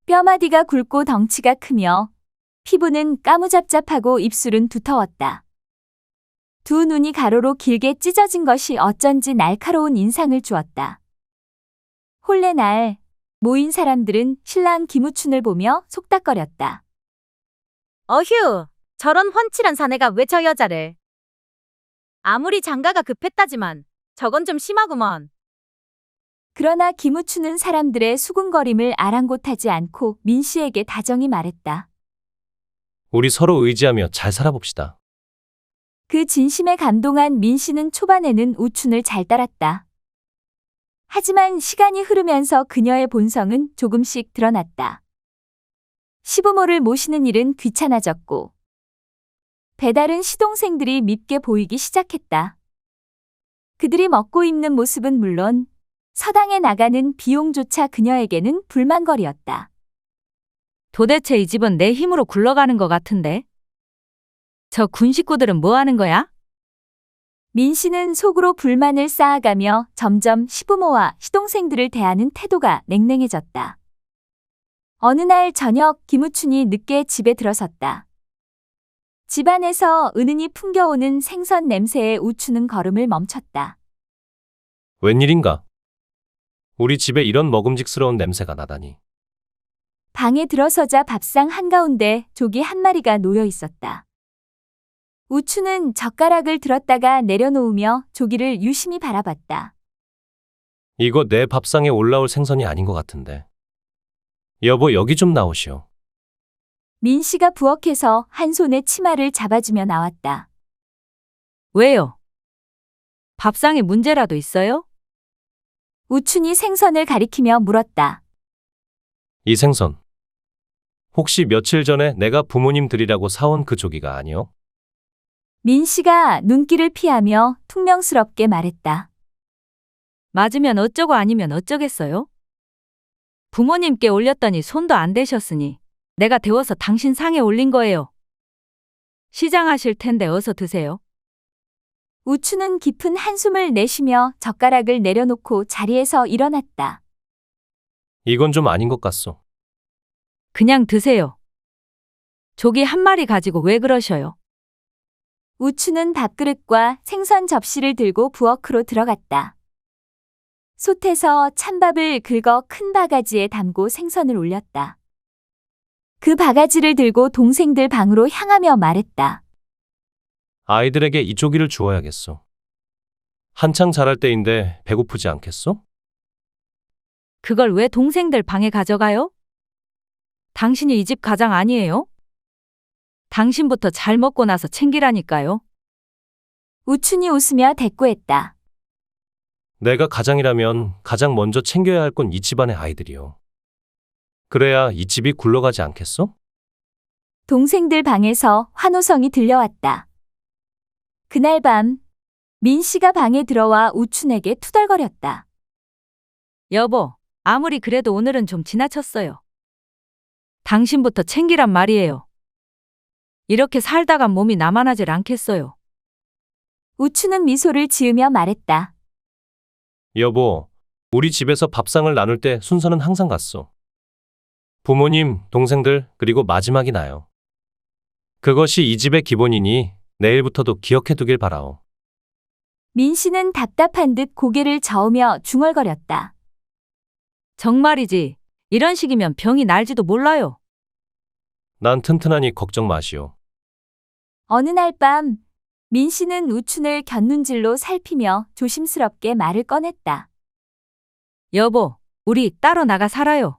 뼈마디가 굵고 덩치가 크며 피부는 까무잡잡하고 입술은 두터웠다. 두 눈이 가로로 길게 찢어진 것이 어쩐지 날카로운 인상을 주었다. 혼례 날 모인 사람들은 신랑 김우춘을 보며 속닥거렸다. 어휴, 저런 훤칠한 사내가 왜 저 여자를. 아무리 장가가 급했다지만 저건 좀 심하구먼. 그러나 김우춘은 사람들의 수군거림을 아랑곳하지 않고 민 씨에게 다정히 말했다. 우리 서로 의지하며 잘 살아봅시다. 그 진심에 감동한 민 씨는 초반에는 우춘을 잘 따랐다. 하지만 시간이 흐르면서 그녀의 본성은 조금씩 드러났다. 시부모를 모시는 일은 귀찮아졌고 배다른 시동생들이 밉게 보이기 시작했다. 그들이 먹고 입는 모습은 물론 서당에 나가는 비용조차 그녀에게는 불만거리였다. 도대체 이 집은 내 힘으로 굴러가는 것 같은데. 저 군 식구들은 뭐 하는 거야? 민 씨는 속으로 불만을 쌓아가며 점점 시부모와 시동생들을 대하는 태도가 냉랭해졌다. 어느 날 저녁 김우춘이 늦게 집에 들어섰다. 집안에서 은은히 풍겨오는 생선 냄새에 우춘은 걸음을 멈췄다. 웬일인가? 우리 집에 이런 먹음직스러운 냄새가 나다니. 방에 들어서자 밥상 한가운데 조기 한 마리가 놓여 있었다. 우춘은 젓가락을 들었다가 내려놓으며 조기를 유심히 바라봤다. 이거 내 밥상에 올라올 생선이 아닌 것 같은데. 여보, 여기 좀 나오시오. 민 씨가 부엌에서 한 손에 치마를 잡아주며 나왔다. 왜요? 밥상에 문제라도 있어요? 우춘이 생선을 가리키며 물었다. 이 생선. 혹시 며칠 전에 내가 부모님 드리라고 사온 그 조기가 아니오? 민 씨가 눈길을 피하며 퉁명스럽게 말했다. 맞으면 어쩌고 아니면 어쩌겠어요? 부모님께 올렸더니 손도 안 대셨으니 내가 데워서 당신 상에 올린 거예요. 시장하실 텐데 어서 드세요. 우춘은 깊은 한숨을 내쉬며 젓가락을 내려놓고 자리에서 일어났다. 이건 좀 아닌 것 같소. 그냥 드세요. 조기 한 마리 가지고 왜 그러셔요? 우춘은 밥그릇과 생선 접시를 들고 부엌으로 들어갔다. 솥에서 찬밥을 긁어 큰 바가지에 담고 생선을 올렸다. 그 바가지를 들고 동생들 방으로 향하며 말했다. 아이들에게 이 조기를 주어야겠소. 한창 자랄 때인데 배고프지 않겠소? 그걸 왜 동생들 방에 가져가요? 당신이 이 집 가장 아니에요? 당신부터 잘 먹고 나서 챙기라니까요. 우춘이 웃으며 대꾸했다. 내가 가장이라면 가장 먼저 챙겨야 할 건 이 집안의 아이들이요. 그래야 이 집이 굴러가지 않겠소? 동생들 방에서 환호성이 들려왔다. 그날 밤, 민 씨가 방에 들어와 우춘에게 투덜거렸다. 여보, 아무리 그래도 오늘은 좀 지나쳤어요. 당신부터 챙기란 말이에요. 이렇게 살다간 몸이 남아나질 않겠어요. 우춘은 미소를 지으며 말했다. 여보, 우리 집에서 밥상을 나눌 때 순서는 항상 같소. 부모님, 동생들, 그리고 마지막이 나요. 그것이 이 집의 기본이니 내일부터도 기억해 두길 바라오. 민 씨는 답답한 듯 고개를 저으며 중얼거렸다. 정말이지. 이런 식이면 병이 날지도 몰라요. 난 튼튼하니 걱정 마시오. 어느 날 밤, 민 씨는 우춘을 곁눈질로 살피며 조심스럽게 말을 꺼냈다. 여보, 우리 따로 나가 살아요.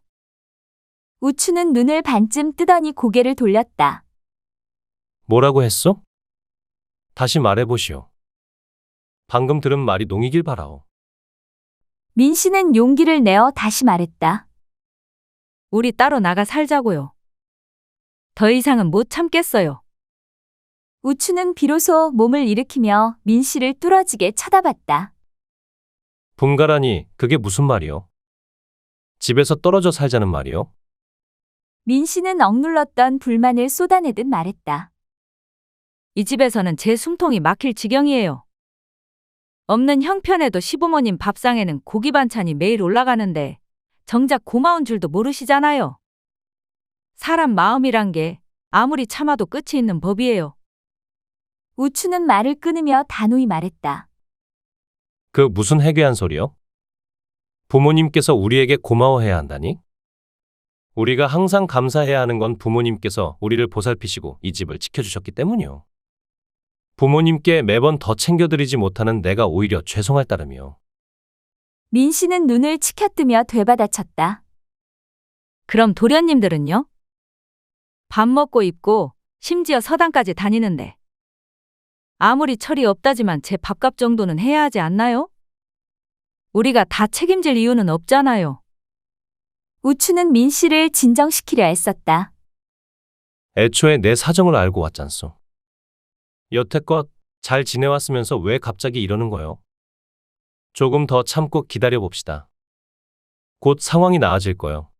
우춘은 눈을 반쯤 뜨더니 고개를 돌렸다. 뭐라고 했소? 다시 말해보시오. 방금 들은 말이 농이길 바라오. 민 씨는 용기를 내어 다시 말했다. 우리 따로 나가 살자고요. 더 이상은 못 참겠어요. 우춘은 비로소 몸을 일으키며 민 씨를 뚫어지게 쳐다봤다. 분가라니 그게 무슨 말이오? 집에서 떨어져 살자는 말이오? 민 씨는 억눌렀던 불만을 쏟아내듯 말했다. 이 집에서는 제 숨통이 막힐 지경이에요. 없는 형편에도 시부모님 밥상에는 고기 반찬이 매일 올라가는데 정작 고마운 줄도 모르시잖아요. 사람 마음이란 게 아무리 참아도 끝이 있는 법이에요. 우춘은 말을 끊으며 단호히 말했다. 그 무슨 해괴한 소리요? 부모님께서 우리에게 고마워해야 한다니? 우리가 항상 감사해야 하는 건 부모님께서 우리를 보살피시고 이 집을 지켜주셨기 때문이요. 부모님께 매번 더 챙겨드리지 못하는 내가 오히려 죄송할 따름이요. 민 씨는 눈을 치켜뜨며 되받아쳤다. 그럼 도련님들은요? 밥 먹고 입고 심지어 서당까지 다니는데 아무리 철이 없다지만 제 밥값 정도는 해야 하지 않나요? 우리가 다 책임질 이유는 없잖아요. 우춘은 민 씨를 진정시키려 애썼다. 애초에 내 사정을 알고 왔잖소. 여태껏 잘 지내왔으면서 왜 갑자기 이러는 거요? 조금 더 참고 기다려봅시다. 곧 상황이 나아질 거요.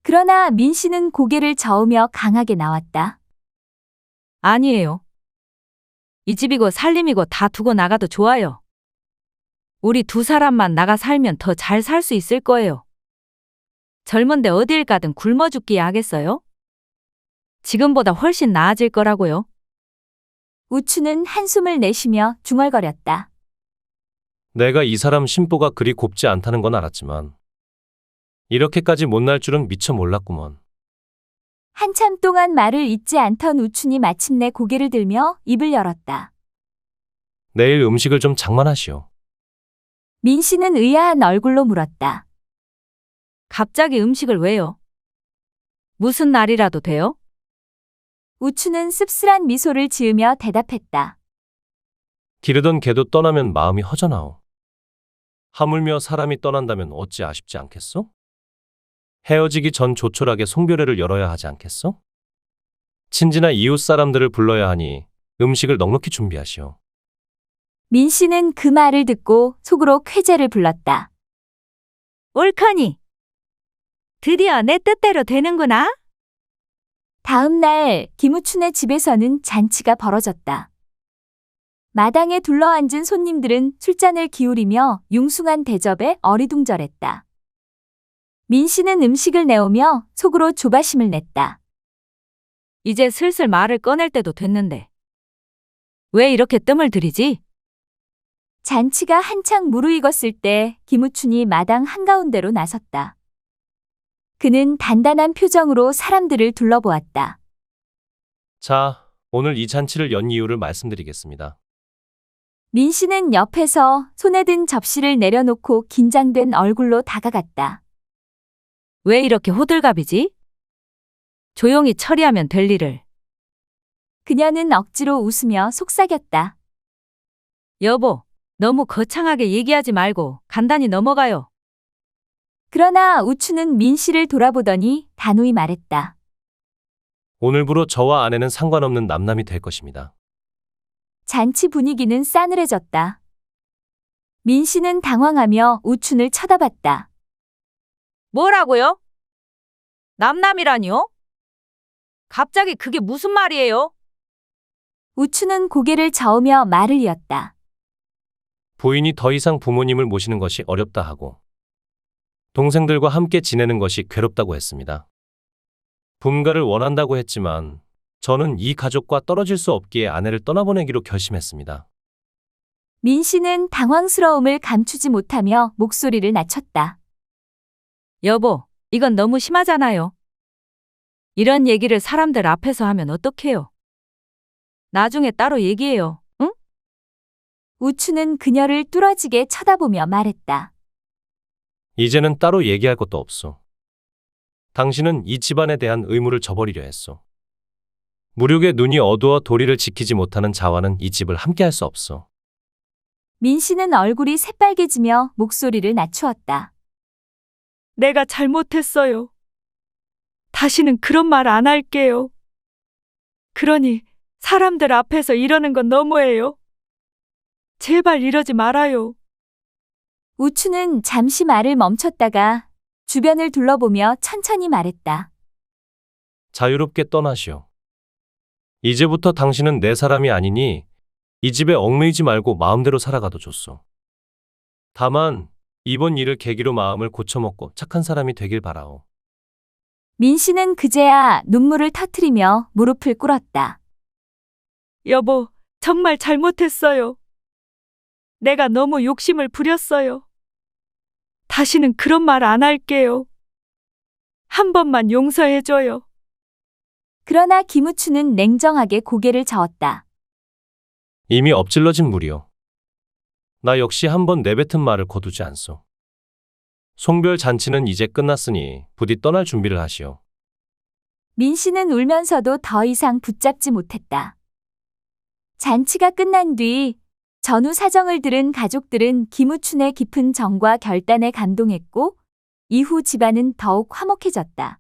그러나 민 씨는 고개를 저으며 강하게 나왔다. 아니에요. 이 집이고 살림이고 다 두고 나가도 좋아요. 우리 두 사람만 나가 살면 더 잘 살 수 있을 거예요. 젊은데 어딜 가든 굶어 죽기 하겠어요? 지금보다 훨씬 나아질 거라고요. 우춘은 한숨을 내쉬며 중얼거렸다. 내가 이 사람 심보가 그리 곱지 않다는 건 알았지만 이렇게까지 못날 줄은 미처 몰랐구먼. 한참 동안 말을 잇지 않던 우춘이 마침내 고개를 들며 입을 열었다. 내일 음식을 좀 장만하시오. 민 씨는 의아한 얼굴로 물었다. 갑자기 음식을 왜요? 무슨 날이라도 돼요? 우춘은 씁쓸한 미소를 지으며 대답했다. 기르던 개도 떠나면 마음이 허전하오. 하물며 사람이 떠난다면 어찌 아쉽지 않겠소? 헤어지기 전 조촐하게 송별회를 열어야 하지 않겠소? 친지나 이웃 사람들을 불러야 하니 음식을 넉넉히 준비하시오. 민 씨는 그 말을 듣고 속으로 쾌재를 불렀다. 옳거니. 드디어 내 뜻대로 되는구나. 다음 날 김우춘의 집에서는 잔치가 벌어졌다. 마당에 둘러앉은 손님들은 술잔을 기울이며 융숭한 대접에 어리둥절했다. 민 씨는 음식을 내오며 속으로 조바심을 냈다. 이제 슬슬 말을 꺼낼 때도 됐는데 왜 이렇게 뜸을 들이지? 잔치가 한창 무르익었을 때 김우춘이 마당 한가운데로 나섰다. 그는 단단한 표정으로 사람들을 둘러보았다. 자, 오늘 이 잔치를 연 이유를 말씀드리겠습니다. 민 씨는 옆에서 손에 든 접시를 내려놓고 긴장된 얼굴로 다가갔다. 왜 이렇게 호들갑이지? 조용히 처리하면 될 일을. 그녀는 억지로 웃으며 속삭였다. 여보, 너무 거창하게 얘기하지 말고 간단히 넘어가요. 그러나 우추는 민 씨를 돌아보더니 단호히 말했다. 오늘부로 저와 아내는 상관없는 남남이 될 것입니다. 잔치 분위기는 싸늘해졌다. 민 씨는 당황하며 우춘을 쳐다봤다. 뭐라고요? 남남이라니요? 갑자기 그게 무슨 말이에요? 우춘은 고개를 저으며 말을 이었다. 부인이 더 이상 부모님을 모시는 것이 어렵다 하고 동생들과 함께 지내는 것이 괴롭다고 했습니다. 분가를 원한다고 했지만 저는 이 가족과 떨어질 수 없기에 아내를 떠나보내기로 결심했습니다. 민 씨는 당황스러움을 감추지 못하며 목소리를 낮췄다. 여보, 이건 너무 심하잖아요. 이런 얘기를 사람들 앞에서 하면 어떡해요? 나중에 따로 얘기해요, 응? 우추는 그녀를 뚫어지게 쳐다보며 말했다. 이제는 따로 얘기할 것도 없소. 당신은 이 집안에 대한 의무를 저버리려 했소. 무력의 눈이 어두워 도리를 지키지 못하는 자와는 이 집을 함께할 수 없소. 민 씨는 얼굴이 새빨개지며 목소리를 낮추었다. 내가 잘못했어요. 다시는 그런 말 안 할게요. 그러니 사람들 앞에서 이러는 건 너무해요. 제발 이러지 말아요. 우추는 잠시 말을 멈췄다가 주변을 둘러보며 천천히 말했다. 자유롭게 떠나시오. 이제부터 당신은 내 사람이 아니니 이 집에 얽매이지 말고 마음대로 살아가도 좋소. 다만 이번 일을 계기로 마음을 고쳐먹고 착한 사람이 되길 바라오. 민 씨는 그제야 눈물을 터뜨리며 무릎을 꿇었다. 여보, 정말 잘못했어요. 내가 너무 욕심을 부렸어요. 다시는 그런 말 안 할게요. 한 번만 용서해줘요. 그러나 김우추는 냉정하게 고개를 저었다. 이미 엎질러진 물이요. 나 역시 한번 내뱉은 말을 거두지 않소. 송별 잔치는 이제 끝났으니 부디 떠날 준비를 하시오. 민 씨는 울면서도 더 이상 붙잡지 못했다. 잔치가 끝난 뒤 전후 사정을 들은 가족들은 김우춘의 깊은 정과 결단에 감동했고 이후 집안은 더욱 화목해졌다.